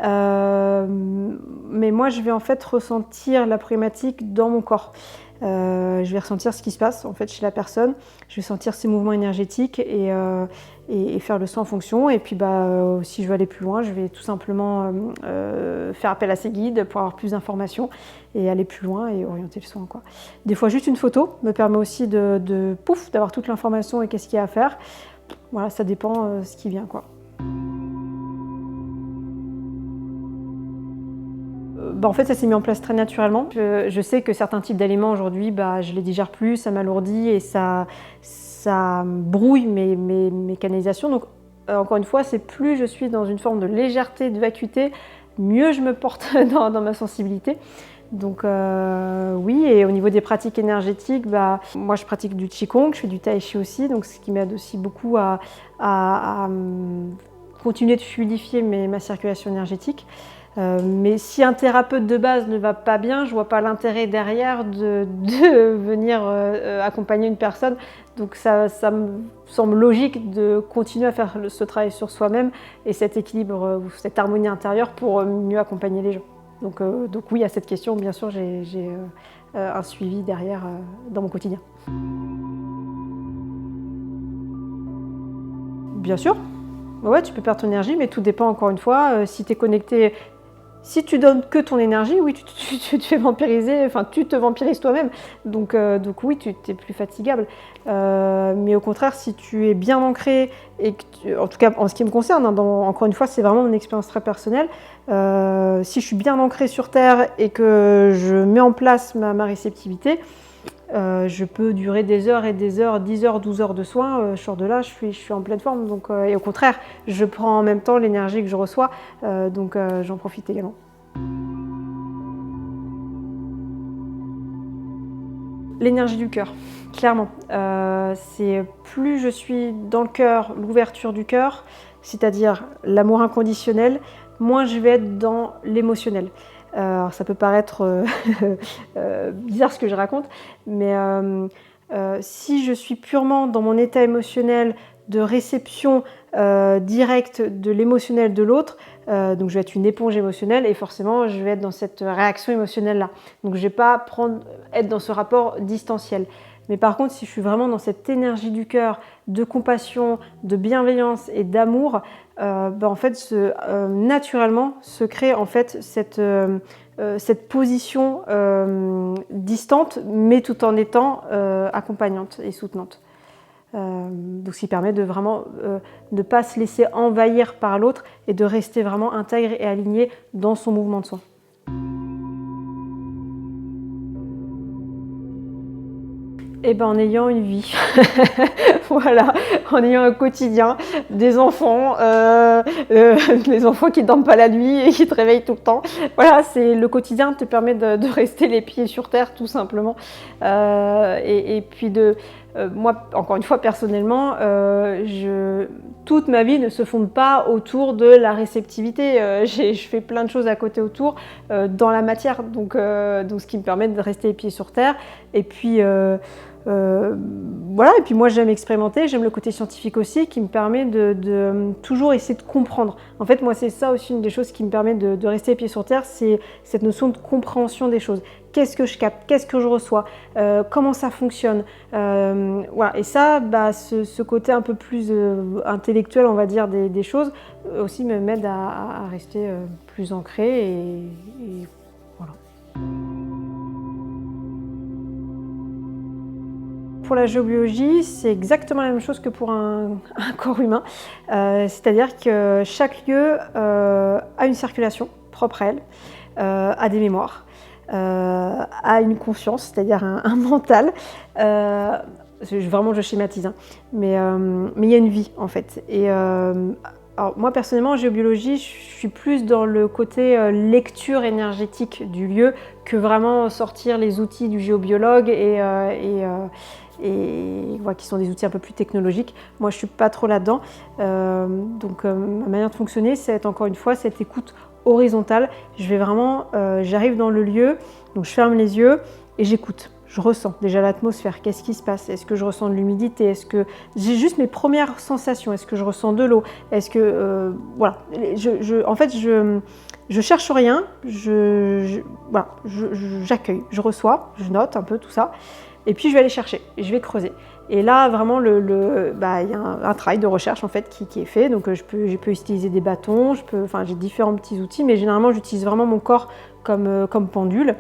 Mais moi, je vais en fait ressentir la problématique dans mon corps. Je vais ressentir ce qui se passe en fait chez la personne, je vais sentir ses mouvements énergétiques et faire le soin en fonction. Et puis si je veux aller plus loin, je vais tout simplement faire appel à ses guides pour avoir plus d'informations et aller plus loin et orienter le soin, quoi. Des fois, juste une photo me permet aussi d'avoir toute l'information et qu'est-ce qu'il y a à faire. Voilà, ça dépend ce qui vient, quoi. En fait, ça s'est mis en place très naturellement. Je sais que certains types d'aliments aujourd'hui, je les digère plus, ça m'alourdit et ça brouille mes canalisations. Donc, encore une fois, c'est plus je suis dans une forme de légèreté, de vacuité, mieux je me porte dans ma sensibilité. Donc oui, et au niveau des pratiques énergétiques, moi je pratique du Qigong, je fais du Tai Chi aussi, donc ce qui m'aide aussi beaucoup à continuer de fluidifier ma circulation énergétique. Mais si un thérapeute de base ne va pas bien, je ne vois pas l'intérêt derrière de venir accompagner une personne. Donc ça me semble logique de continuer à faire ce travail sur soi-même et cet équilibre, cette harmonie intérieure pour mieux accompagner les gens. Donc oui, à cette question, bien sûr, j'ai un suivi derrière dans mon quotidien. Bien sûr, ouais, tu peux perdre ton énergie, mais tout dépend encore une fois. Si tu es connecté, si tu donnes que ton énergie, oui, tu te fais vampiriser, enfin tu te vampirises toi-même. Donc oui, tu es plus fatigable. Mais au contraire, si tu es bien ancré, et que en tout cas en ce qui me concerne, hein, encore une fois, c'est vraiment mon expérience très personnelle. Si je suis bien ancrée sur Terre et que je mets en place ma réceptivité, je peux durer des heures et des heures, 10 heures, 12 heures de soins. Je sors de là, je suis en pleine forme. Donc, et au contraire, je prends en même temps l'énergie que je reçois. Donc j'en profite également. L'énergie du cœur, clairement. C'est plus je suis dans le cœur, l'ouverture du cœur, c'est-à-dire l'amour inconditionnel, moins je vais être dans l'émotionnel. Alors ça peut paraître bizarre ce que je raconte, mais si je suis purement dans mon état émotionnel de réception directe de l'émotionnel de l'autre, donc je vais être une éponge émotionnelle et forcément je vais être dans cette réaction émotionnelle-là. Donc je ne vais pas être dans ce rapport distanciel. Mais par contre, si je suis vraiment dans cette énergie du cœur, de compassion, de bienveillance et d'amour, en fait, naturellement se crée en fait cette position distante, mais tout en étant accompagnante et soutenante. Donc, ce qui permet de vraiment ne pas se laisser envahir par l'autre et de rester vraiment intègre et aligné dans son mouvement de soin. Eh ben, en ayant une vie, voilà, en ayant un quotidien, des enfants qui ne dorment pas la nuit et qui te réveillent tout le temps. Voilà, c'est le quotidien te permet de rester les pieds sur terre tout simplement. Et puis moi, encore une fois, personnellement, toute ma vie ne se fonde pas autour de la réceptivité. Je fais plein de choses à côté autour dans la matière, donc ce qui me permet de rester les pieds sur terre. Et puis voilà, et puis moi j'aime expérimenter, j'aime le côté scientifique aussi qui me permet de toujours essayer de comprendre. En fait, moi c'est ça aussi une des choses qui me permet de rester les pieds sur terre, c'est cette notion de compréhension des choses. Qu'est-ce que je capte, qu'est-ce que je reçois, comment ça fonctionne. Voilà. Et ça, ce côté un peu plus intellectuel, on va dire, des choses, aussi m'aide à rester plus ancré et voilà. Pour la géobiologie, c'est exactement la même chose que pour un corps humain. C'est-à-dire que chaque lieu a une circulation propre à elle, a des mémoires, a une conscience, c'est-à-dire un mental. Vraiment, je schématise, hein. Mais il y a une vie, en fait. Et alors, moi, personnellement, en géobiologie, je suis plus dans le côté lecture énergétique du lieu que vraiment sortir les outils du géobiologue qui sont des outils un peu plus technologiques. Moi, je ne suis pas trop là-dedans. Donc, ma manière de fonctionner, c'est encore une fois cette écoute horizontale. Je vais vraiment, j'arrive dans le lieu, donc je ferme les yeux et j'écoute. Je ressens déjà l'atmosphère, qu'est-ce qui se passe? Est-ce que je ressens de l'humidité? Est-ce que j'ai juste mes premières sensations? Est-ce que je ressens de l'eau? Est-ce que... voilà. En fait, je cherche rien, j'accueille, je reçois, je note un peu tout ça. Et puis je vais aller chercher, je vais creuser. Et là, vraiment, il y a un travail de recherche en fait qui est fait. Donc je peux utiliser des bâtons, j'ai différents petits outils, mais généralement j'utilise vraiment mon corps comme pendule.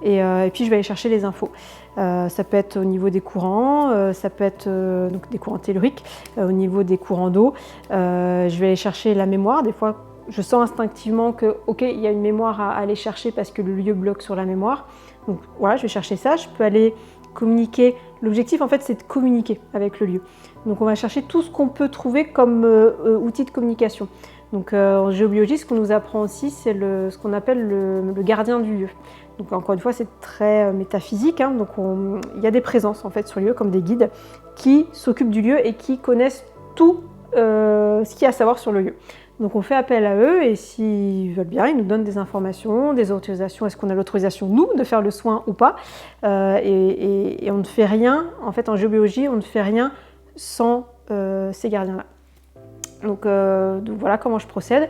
Et puis je vais aller chercher les infos. Ça peut être au niveau des courants, ça peut être donc des courants telluriques, au niveau des courants d'eau. Je vais aller chercher la mémoire. Des fois, je sens instinctivement que, ok, il y a une mémoire à aller chercher parce que le lieu bloque sur la mémoire. Donc voilà, je vais chercher ça. Je peux aller communiquer. L'objectif, en fait, c'est de communiquer avec le lieu. Donc on va chercher tout ce qu'on peut trouver comme outil de communication. Donc en géobiologie, ce qu'on nous apprend aussi, c'est ce qu'on appelle le gardien du lieu. Donc encore une fois, c'est très métaphysique, hein. Donc il y a des présences en fait sur le lieu, comme des guides, qui s'occupent du lieu et qui connaissent tout ce qu'il y a à savoir sur le lieu. Donc on fait appel à eux et s'ils veulent bien, ils nous donnent des informations, des autorisations. Est-ce qu'on a l'autorisation, nous, de faire le soin ou pas? Et on ne fait rien, en fait en géobiologie, on ne fait rien sans ces gardiens-là. Donc voilà comment je procède.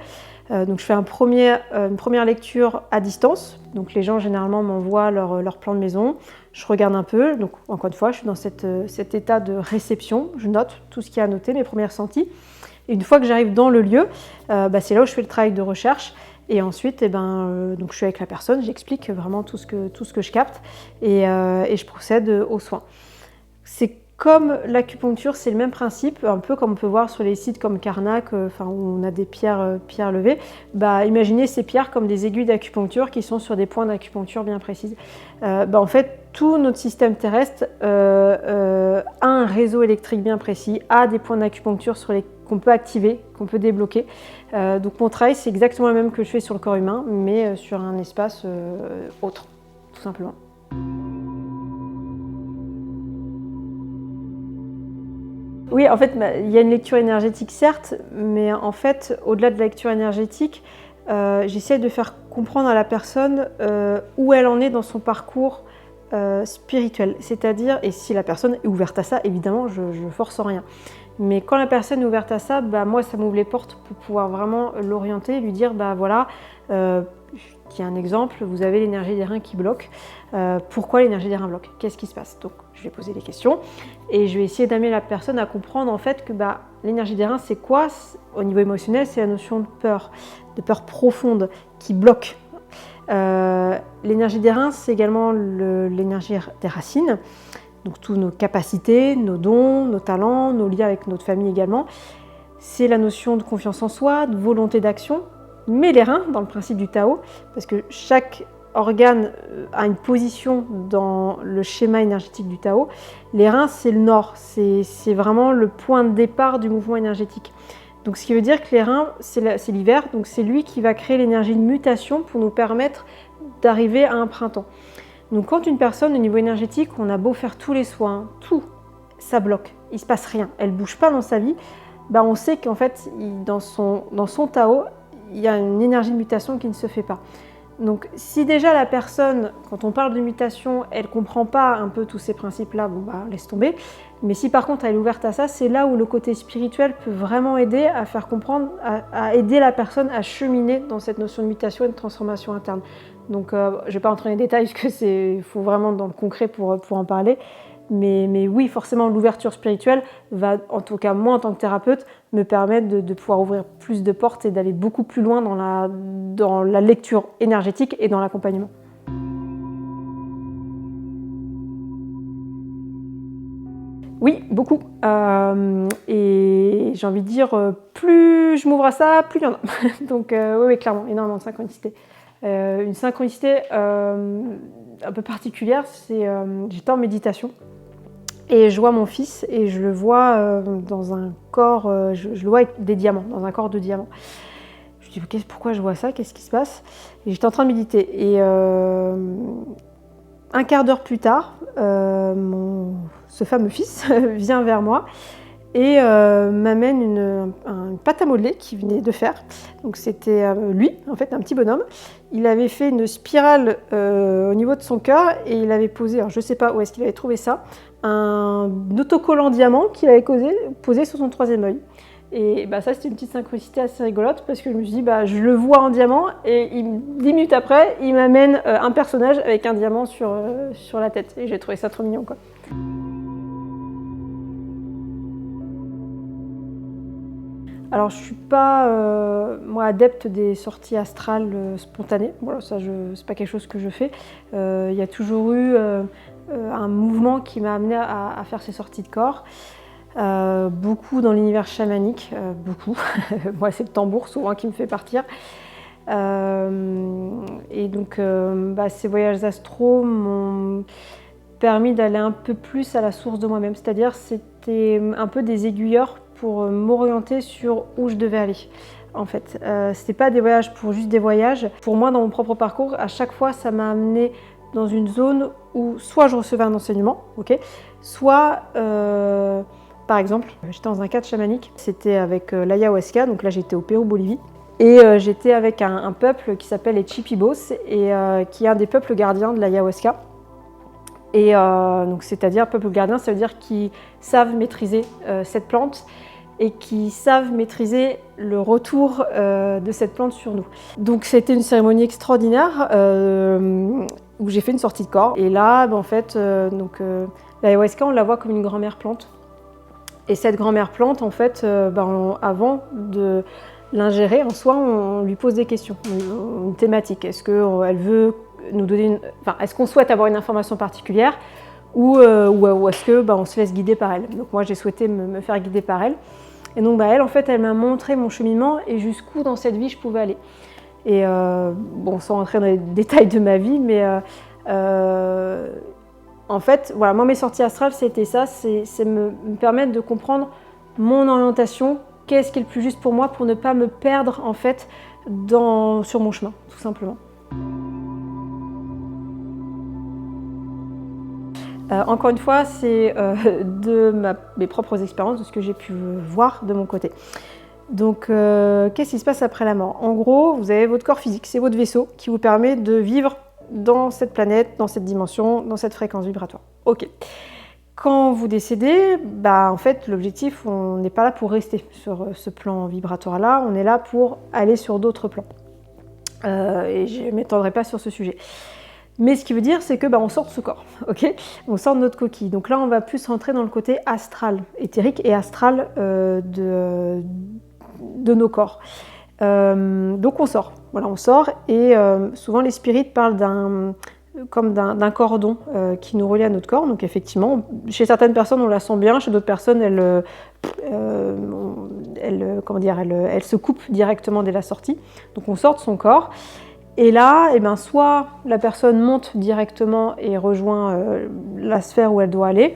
Donc je fais une première lecture à distance. Donc les gens généralement m'envoient leur plan de maison. Je regarde un peu. Donc encore une fois, je suis dans cet état de réception. Je note tout ce qu'il y a à noter, mes premiers ressentis. Et une fois que j'arrive dans le lieu, c'est là où je fais le travail de recherche. Et ensuite, donc je suis avec la personne, j'explique vraiment tout ce que je capte et je procède aux soins. C'est comme l'acupuncture, c'est le même principe, un peu comme on peut voir sur les sites comme Karnak, où on a des pierres levées. Imaginez ces pierres comme des aiguilles d'acupuncture qui sont sur des points d'acupuncture bien précises. En fait, tout notre système terrestre a un réseau électrique bien précis, a des points d'acupuncture qu'on peut activer, qu'on peut débloquer. Donc mon travail, c'est exactement le même que je fais sur le corps humain, mais sur un espace autre, tout simplement. Oui, en fait, il y a une lecture énergétique, certes, mais en fait, au-delà de la lecture énergétique, j'essaie de faire comprendre à la personne où elle en est dans son parcours spirituel. C'est-à-dire, et si la personne est ouverte à ça, évidemment, je ne force rien. Mais quand la personne est ouverte à ça, moi, ça m'ouvre les portes pour pouvoir vraiment l'orienter, lui dire, voilà, je dis un exemple, vous avez l'énergie des reins qui bloque. Pourquoi l'énergie des reins bloque? Qu'est-ce qui se passe? Donc, je vais poser des questions et je vais essayer d'amener la personne à comprendre en fait que l'énergie des reins, c'est quoi? Au niveau émotionnel, c'est la notion de peur profonde qui bloque. L'énergie des reins, c'est également l'énergie des racines. Donc toutes nos capacités, nos dons, nos talents, nos liens avec notre famille également. C'est la notion de confiance en soi, de volonté d'action, mais les reins dans le principe du Tao, parce que chaque organe a une position dans le schéma énergétique du Tao. Les reins, c'est le nord, c'est vraiment le point de départ du mouvement énergétique. Donc ce qui veut dire que les reins, c'est l'hiver, donc c'est lui qui va créer l'énergie de mutation pour nous permettre d'arriver à un printemps. Donc quand une personne au niveau énergétique, on a beau faire tous les soins, tout, ça bloque, il ne se passe rien, elle ne bouge pas dans sa vie, on sait qu'en fait, dans son Tao, il y a une énergie de mutation qui ne se fait pas. Donc si déjà la personne, quand on parle de mutation, elle ne comprend pas un peu tous ces principes-là, laisse tomber. Mais si par contre elle est ouverte à ça, c'est là où le côté spirituel peut vraiment aider à faire comprendre, à aider la personne à cheminer dans cette notion de mutation et de transformation interne. Donc je ne vais pas entrer dans les détails parce qu'il faut vraiment dans le concret pour en parler. Mais oui, forcément, l'ouverture spirituelle va, en tout cas moi en tant que thérapeute, me permettre de pouvoir ouvrir plus de portes et d'aller beaucoup plus loin dans la lecture énergétique et dans l'accompagnement. Oui, beaucoup. Et j'ai envie de dire, plus je m'ouvre à ça, plus il y en a. Donc oui, clairement, énormément de synchronicité. Une synchronicité un peu particulière, j'étais en méditation. Et je vois mon fils et je le vois dans un corps, je le vois avec des diamants, dans un corps de diamants. Je dis pourquoi je vois ça, qu'est-ce qui se passe? Et j'étais en train de méditer. Et un quart d'heure plus tard, ce fameux fils vient vers moi et m'amène une pâte à modeler qu'il venait de faire. Donc c'était lui, en fait, un petit bonhomme. Il avait fait une spirale au niveau de son cœur et il avait posé, alors je ne sais pas où est-ce qu'il avait trouvé ça, un autocollant diamant qu'il avait posé sur son troisième œil. Et ça, c'était une petite synchronicité assez rigolote parce que je me suis dit, je le vois en diamant et 10 minutes après, il m'amène un personnage avec un diamant sur la tête. Et j'ai trouvé ça trop mignon, quoi. Alors, je ne suis pas, moi, adepte des sorties astrales spontanées. Voilà, ça, c'est pas quelque chose que je fais. Il y a toujours eu un mouvement qui m'a amené à faire ces sorties de corps. Beaucoup dans l'univers chamanique, beaucoup. Moi, c'est le tambour souvent qui me fait partir. Et donc, ces voyages astraux m'ont permis d'aller un peu plus à la source de moi-même. C'est-à-dire, c'était un peu des aiguilleurs pour m'orienter sur où je devais aller. En fait, c'était pas des voyages pour juste des voyages. Pour moi, dans mon propre parcours, à chaque fois, ça m'a amené dans une zone où soit je recevais un enseignement, soit, par exemple, j'étais dans un cadre chamanique, c'était avec l'ayahuasca, donc là j'étais au Pérou-Bolivie, et j'étais avec un peuple qui s'appelle les Chipibos, et qui est un des peuples gardiens de l'ayahuasca. Et donc c'est-à-dire, peuple gardien, ça veut dire qu'ils savent maîtriser cette plante, et qui savent maîtriser le retour de cette plante sur nous. Donc c'était une cérémonie extraordinaire où j'ai fait une sortie de corps. Et là, en fait, l'ayahuasca, on la voit comme une grand-mère plante. Et cette grand-mère plante, en fait, avant de l'ingérer, en soi, on lui pose des questions, une thématique. Est-ce qu'elle veut nous donner est-ce qu'on souhaite avoir une information particulière ou est-ce que on se laisse guider par elle? Donc moi, j'ai souhaité me faire guider par elle. Et donc elle, en fait, elle m'a montré mon cheminement et jusqu'où dans cette vie je pouvais aller. Et sans rentrer dans les détails de ma vie, mais en fait, voilà, moi mes sorties astrales, c'était ça, c'est me permettre de comprendre mon orientation, qu'est-ce qui est le plus juste pour moi pour ne pas me perdre en fait sur mon chemin, tout simplement. Encore une fois, c'est de mes propres expériences, de ce que j'ai pu voir de mon côté. Donc, qu'est-ce qui se passe après la mort? En gros, vous avez votre corps physique, c'est votre vaisseau qui vous permet de vivre dans cette planète, dans cette dimension, dans cette fréquence vibratoire. Ok. Quand vous décédez, en fait, l'objectif, on n'est pas là pour rester sur ce plan vibratoire-là, on est là pour aller sur d'autres plans. Et je ne m'étendrai pas sur ce sujet. Mais ce qui veut dire, c'est que on sort de ce corps, ok? On sort de notre coquille. Donc là, on va plus rentrer dans le côté astral, éthérique et astral de nos corps. Donc on sort, voilà, on sort et souvent les spirites parlent d'un cordon qui nous relie à notre corps. Donc effectivement, chez certaines personnes, on la sent bien, chez d'autres personnes, elle se coupe directement dès la sortie. Donc on sort de son corps. Et là, soit la personne monte directement et rejoint la sphère où elle doit aller,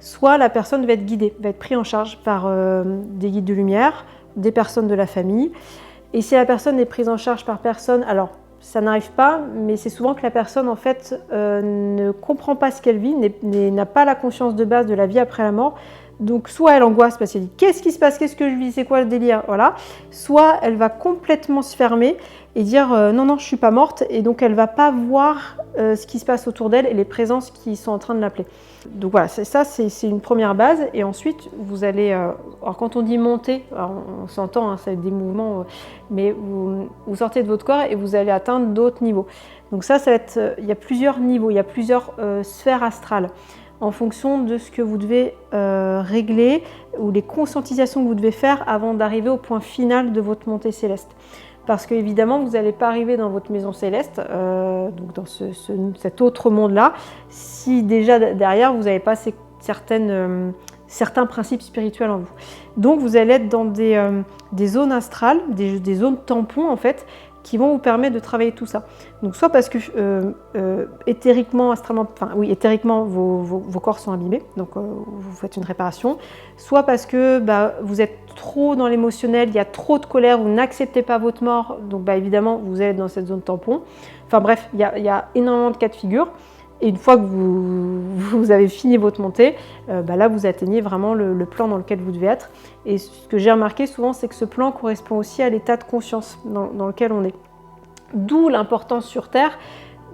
soit la personne va être guidée, va être prise en charge par des guides de lumière, des personnes de la famille. Et si la personne est prise en charge par personne, alors ça n'arrive pas, mais c'est souvent que la personne en fait ne comprend pas ce qu'elle vit, n'a pas la conscience de base de la vie après la mort. Donc soit elle angoisse parce qu'elle dit qu'est-ce qui se passe, qu'est-ce que je vis, c'est quoi le délire, voilà. Soit elle va complètement se fermer et dire non je suis pas morte, et donc elle va pas voir ce qui se passe autour d'elle et les présences qui sont en train de l'appeler. Donc voilà, c'est une première base. Et ensuite vous allez, alors quand on dit monter, on s'entend, ça va être des mouvements, mais vous sortez de votre corps et vous allez atteindre d'autres niveaux. Donc ça va être, il y a plusieurs niveaux, il y a plusieurs sphères astrales en fonction de ce que vous devez régler ou les conscientisations que vous devez faire avant d'arriver au point final de votre montée céleste. Parce qu'évidemment, vous n'allez pas arriver dans votre maison céleste, donc dans cet autre monde-là, si déjà derrière, vous n'avez pas certains principes spirituels en vous. Donc, vous allez être dans des zones astrales, des zones tampons, en fait, qui vont vous permettre de travailler tout ça. Donc, soit parce que éthériquement, éthériquement, vos corps sont abîmés, donc vous faites une réparation, soit parce que vous êtes trop dans l'émotionnel, il y a trop de colère, vous n'acceptez pas votre mort, donc évidemment, vous êtes dans cette zone tampon. Enfin bref, il y a énormément de cas de figure. Et une fois que vous avez fini votre montée, là, vous atteignez vraiment le plan dans lequel vous devez être. Et ce que j'ai remarqué souvent, c'est que ce plan correspond aussi à l'état de conscience dans lequel on est. D'où l'importance sur Terre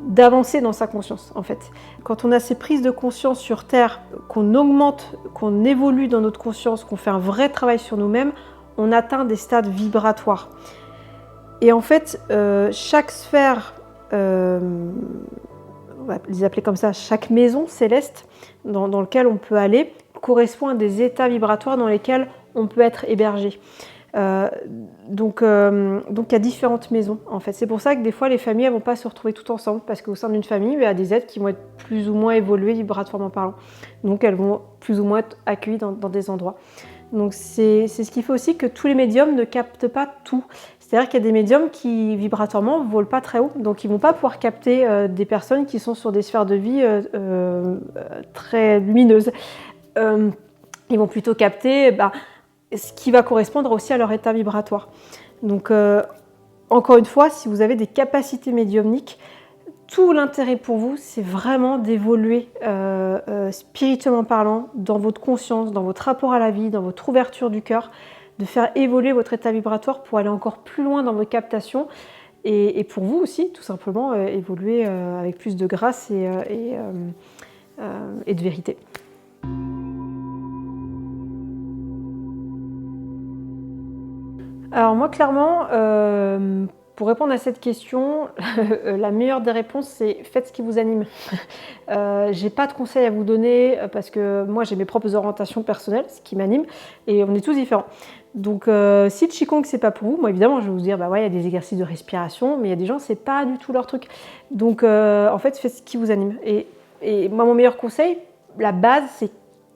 d'avancer dans sa conscience, en fait. Quand on a ces prises de conscience sur Terre, qu'on augmente, qu'on évolue dans notre conscience, qu'on fait un vrai travail sur nous-mêmes, on atteint des stades vibratoires. Et en fait, chaque sphère... on va les appeler comme ça, chaque maison céleste dans laquelle on peut aller correspond à des états vibratoires dans lesquels on peut être hébergé. Donc il y a différentes maisons en fait. C'est pour ça que des fois les familles ne vont pas se retrouver toutes ensemble, parce qu'au sein d'une famille, il y a des êtres qui vont être plus ou moins évolués vibratoirement parlant. Donc elles vont plus ou moins être accueillies dans des endroits. Donc c'est ce qui fait aussi que tous les médiums ne captent pas tout. C'est-à-dire qu'il y a des médiums qui, vibratoirement, ne volent pas très haut. Donc, ils ne vont pas pouvoir capter des personnes qui sont sur des sphères de vie très lumineuses. Ils vont plutôt capter ce qui va correspondre aussi à leur état vibratoire. Donc, encore une fois, si vous avez des capacités médiumniques, tout l'intérêt pour vous, c'est vraiment d'évoluer spirituellement parlant, dans votre conscience, dans votre rapport à la vie, dans votre ouverture du cœur, de faire évoluer votre état vibratoire pour aller encore plus loin dans vos captations et pour vous aussi, tout simplement, évoluer avec plus de grâce et de vérité. Alors moi, clairement, pour répondre à cette question, la meilleure des réponses, c'est faites ce qui vous anime. J'ai pas de conseils à vous donner parce que moi, j'ai mes propres orientations personnelles, ce qui m'anime, et on est tous différents. Donc, si le Qigong, c'est pas pour vous, moi, évidemment, je vais vous dire, bah ouais, il y a des exercices de respiration, mais il y a des gens, c'est pas du tout leur truc. Donc, en fait, faites ce qui vous anime. Et moi, mon meilleur conseil, la base, c'est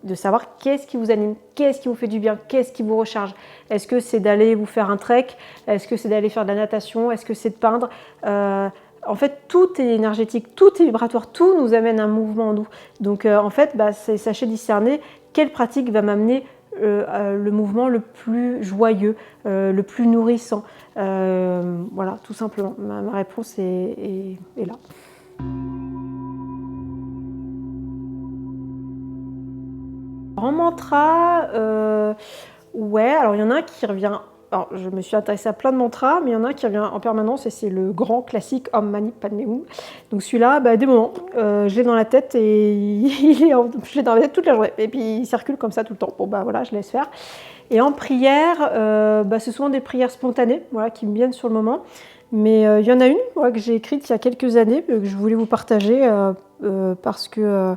de savoir qu'est-ce qui vous anime, qu'est-ce qui vous fait du bien, qu'est-ce qui vous recharge. Est-ce que c'est d'aller vous faire un trek? Est-ce que c'est d'aller faire de la natation? Est-ce que c'est de peindre? En fait, tout est énergétique, tout est vibratoire, tout nous amène un mouvement en nous. Donc, en fait, sachez discerner quelle pratique va m'amener le mouvement le plus joyeux, le plus nourrissant. Voilà, tout simplement. Ma réponse est là. En mantra, ouais, alors il y en a un qui revient. Alors, je me suis intéressée à plein de mantras, mais il y en a un qui revient en permanence et c'est le grand classique Om Mani Padme Hum. Donc celui-là, des moments, je l'ai dans la tête et je l'ai dans la tête toute la journée. Et puis il circule comme ça tout le temps. Bon, voilà, je laisse faire. Et en prière, c'est souvent des prières spontanées, voilà, qui me viennent sur le moment. Mais il y en a une que j'ai écrite il y a quelques années, que je voulais vous partager parce que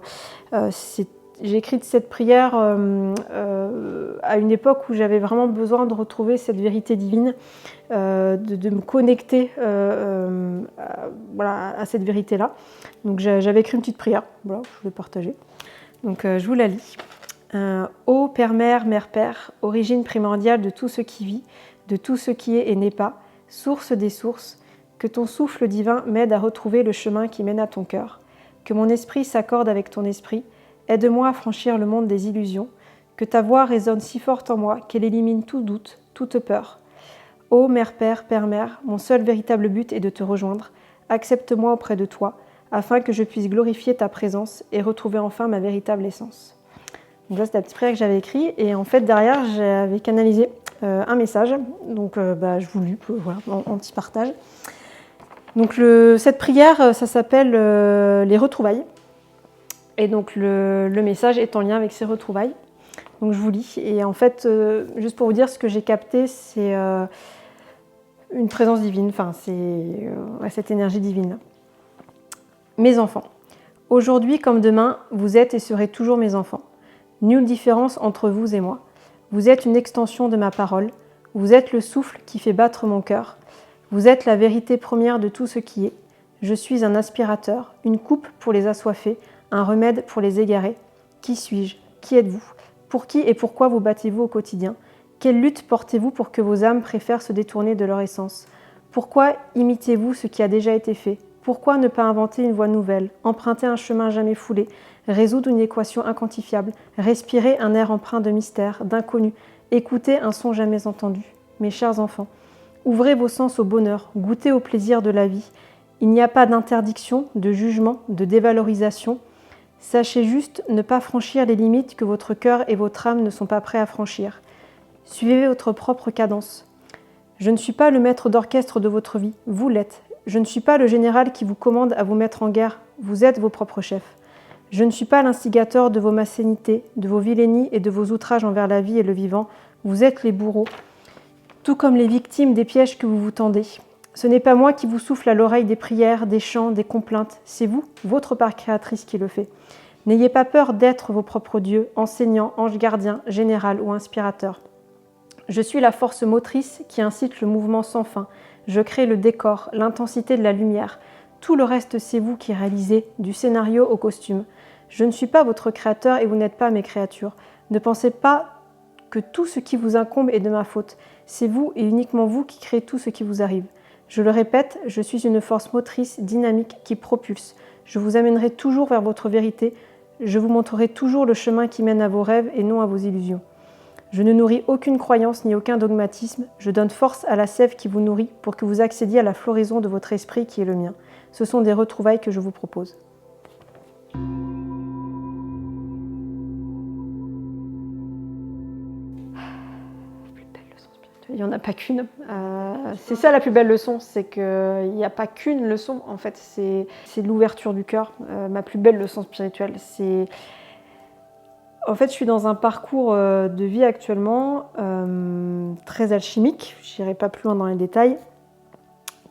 j'ai écrit cette prière à une époque où j'avais vraiment besoin de retrouver cette vérité divine, de me connecter à cette vérité-là. Donc j'avais écrit une petite prière, voilà, je vais partager. Donc je vous la lis. Ô Père, Mère, Mère, Père, origine primordiale de tout ce qui vit, de tout ce qui est et n'est pas, source des sources, que ton souffle divin m'aide à retrouver le chemin qui mène à ton cœur, que mon esprit s'accorde avec ton esprit. Aide-moi à franchir le monde des illusions, que ta voix résonne si forte en moi qu'elle élimine tout doute, toute peur. Ô Mère, Père, Père, Mère, mon seul véritable but est de te rejoindre. Accepte-moi auprès de toi, afin que je puisse glorifier ta présence et retrouver enfin ma véritable essence. Donc ça, c'est la petite prière que j'avais écrite, et en fait, derrière, j'avais canalisé un message, donc je vous lis, voilà, en petit partage. Donc cette prière, ça s'appelle les retrouvailles. Et donc le message est en lien avec ces retrouvailles. Donc je vous lis. Et en fait, juste pour vous dire, ce que j'ai capté, c'est une présence divine, enfin c'est cette énergie divine. Mes enfants, aujourd'hui comme demain, vous êtes et serez toujours mes enfants. Nulle différence entre vous et moi. Vous êtes une extension de ma parole. Vous êtes le souffle qui fait battre mon cœur. Vous êtes la vérité première de tout ce qui est. Je suis un aspirateur, une coupe pour les assoiffés, un remède pour les égarés. Qui suis-je? Qui êtes-vous? Pour qui et pourquoi vous battez-vous au quotidien? Quelle lutte portez-vous pour que vos âmes préfèrent se détourner de leur essence? Pourquoi imitez-vous ce qui a déjà été fait? Pourquoi ne pas inventer une voie nouvelle, emprunter un chemin jamais foulé, résoudre une équation inquantifiable, respirer un air empreint de mystère, d'inconnu, écouter un son jamais entendu? Mes chers enfants, ouvrez vos sens au bonheur, goûtez au plaisir de la vie. Il n'y a pas d'interdiction, de jugement, de dévalorisation. Sachez juste ne pas franchir les limites que votre cœur et votre âme ne sont pas prêts à franchir. Suivez votre propre cadence. Je ne suis pas le maître d'orchestre de votre vie, vous l'êtes. Je ne suis pas le général qui vous commande à vous mettre en guerre, vous êtes vos propres chefs. Je ne suis pas l'instigateur de vos macénités, de vos vilainies et de vos outrages envers la vie et le vivant, vous êtes les bourreaux, tout comme les victimes des pièges que vous vous tendez. Ce n'est pas moi qui vous souffle à l'oreille des prières, des chants, des complaintes, c'est vous, votre part créatrice qui le fait. N'ayez pas peur d'être vos propres dieux, enseignants, anges gardiens, général ou inspirateur. Je suis la force motrice qui incite le mouvement sans fin. Je crée le décor, l'intensité de la lumière. Tout le reste, c'est vous qui réalisez, du scénario au costume. Je ne suis pas votre créateur et vous n'êtes pas mes créatures. Ne pensez pas que tout ce qui vous incombe est de ma faute. C'est vous et uniquement vous qui créez tout ce qui vous arrive. Je le répète, je suis une force motrice, dynamique, qui propulse. Je vous amènerai toujours vers votre vérité. Je vous montrerai toujours le chemin qui mène à vos rêves et non à vos illusions. Je ne nourris aucune croyance ni aucun dogmatisme. Je donne force à la sève qui vous nourrit pour que vous accédiez à la floraison de votre esprit qui est le mien. Ce sont des retrouvailles que je vous propose. Il n'y en a pas qu'une. C'est ça la plus belle leçon, c'est qu'il n'y a pas qu'une leçon. En fait, c'est l'ouverture du cœur. Ma plus belle leçon spirituelle, c'est En fait, je suis dans un parcours de vie actuellement très alchimique, je n'irai pas plus loin dans les détails,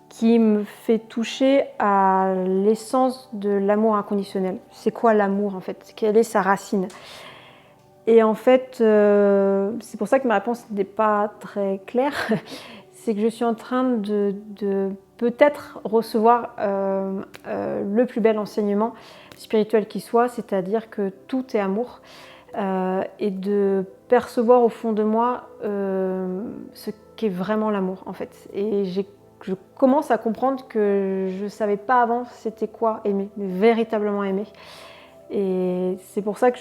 qui me fait toucher à l'essence de l'amour inconditionnel. C'est quoi l'amour en fait? Quelle est sa racine? Et en fait, c'est pour ça que ma réponse n'est pas très claire. C'est que je suis en train de peut-être recevoir le plus bel enseignement spirituel qui soit, c'est-à-dire que tout est amour, et de percevoir au fond de moi ce qu'est vraiment l'amour en fait. Et je commence à comprendre que je ne savais pas avant c'était quoi aimer, véritablement aimer. Et c'est pour ça que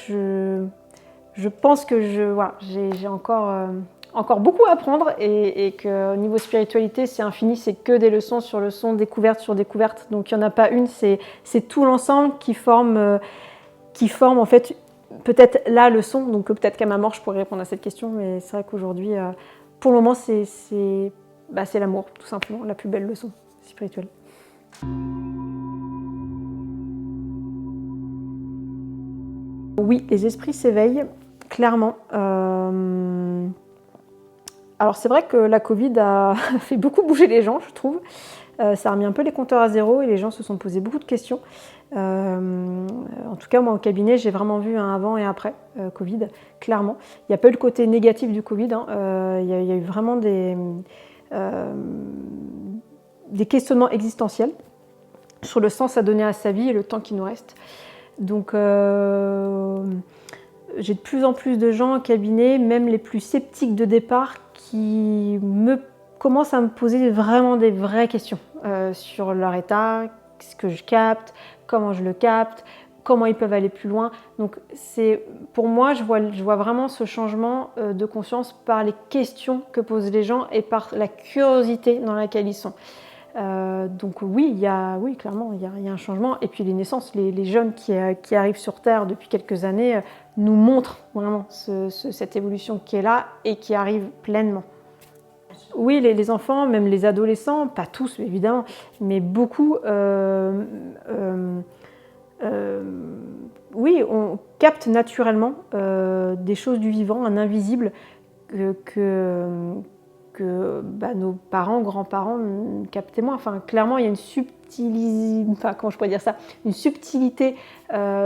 je pense que j'ai encore beaucoup à apprendre et qu'au niveau spiritualité, c'est infini, c'est que des leçons sur leçons, découverte sur découverte. Donc il n'y en a pas une, c'est tout l'ensemble qui forme en fait peut-être la leçon. Donc peut-être qu'à ma mort, je pourrais répondre à cette question, mais c'est vrai qu'aujourd'hui, pour le moment, c'est l'amour, tout simplement, la plus belle leçon spirituelle. Oui, les esprits s'éveillent, clairement. Alors c'est vrai que la Covid a fait beaucoup bouger les gens, je trouve. Ça a remis un peu les compteurs à zéro et les gens se sont posés beaucoup de questions. En tout cas, moi, au cabinet, j'ai vraiment vu un avant et après Covid, clairement. Il n'y a pas eu le côté négatif du Covid. Il y a eu vraiment des questionnements existentiels sur le sens à donner à sa vie et le temps qui nous reste. Donc, j'ai de plus en plus de gens au cabinet, même les plus sceptiques de départ, qui commencent à me poser vraiment des vraies questions sur leur état, ce que je capte, comment je le capte, comment ils peuvent aller plus loin. Donc pour moi, je vois vraiment ce changement de conscience par les questions que posent les gens et par la curiosité dans laquelle ils sont. Donc oui, clairement, il y a un changement. Et puis les naissances, les jeunes qui arrivent sur Terre depuis quelques années nous montrent vraiment cette évolution qui est là et qui arrive pleinement. Oui, les enfants, même les adolescents, pas tous évidemment, mais beaucoup, oui, on capte naturellement des choses du vivant, un invisible que nos parents, grands-parents captaient moins. Enfin, clairement, il y a une subtilité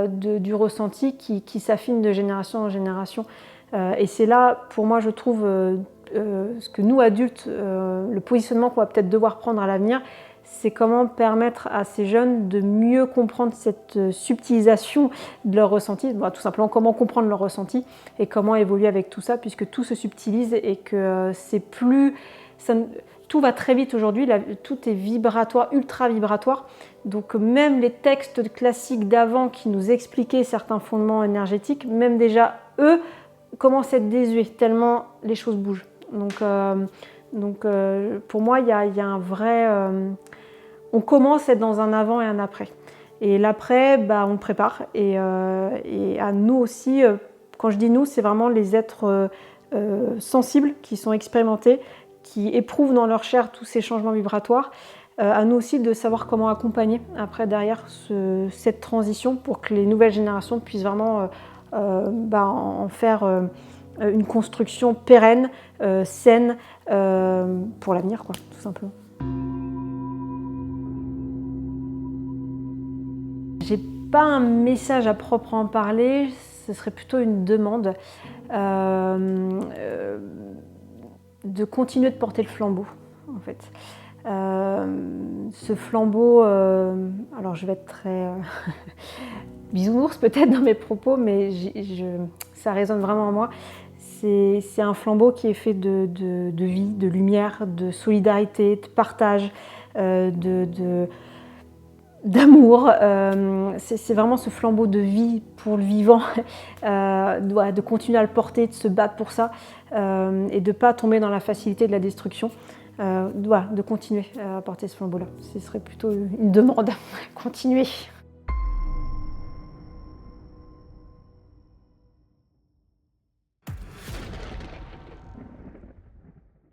du ressenti qui s'affine de génération en génération. Et c'est là, pour moi, je trouve, ce que nous, adultes, le positionnement qu'on va peut-être devoir prendre à l'avenir, c'est comment permettre à ces jeunes de mieux comprendre cette subtilisation de leur ressenti, tout simplement comment comprendre leur ressenti et comment évoluer avec tout ça, puisque tout se subtilise et que tout va très vite aujourd'hui, tout est vibratoire, ultra vibratoire. Donc même les textes classiques d'avant qui nous expliquaient certains fondements énergétiques, même déjà eux commencent à être désuets tellement les choses bougent. Donc pour moi, il y a un vrai... on commence à être dans un avant et un après. Et l'après, on le prépare. Et à nous aussi, quand je dis nous, c'est vraiment les êtres sensibles qui sont expérimentés, qui éprouvent dans leur chair tous ces changements vibratoires. À nous aussi de savoir comment accompagner après derrière cette transition pour que les nouvelles générations puissent vraiment en faire une construction pérenne, saine pour l'avenir, quoi, tout simplement. J'ai pas un message à proprement parler, ce serait plutôt une demande de continuer de porter le flambeau, en fait. Ce flambeau, alors je vais être très bisounours peut-être dans mes propos, mais ça résonne vraiment en moi. C'est un flambeau qui est fait de vie, de lumière, de solidarité, de partage, d'amour. C'est vraiment ce flambeau de vie pour le vivant, de continuer à le porter, de se battre pour ça et de ne pas tomber dans la facilité de la destruction. De continuer à porter ce flambeau-là. Ce serait plutôt une demande. Continuer.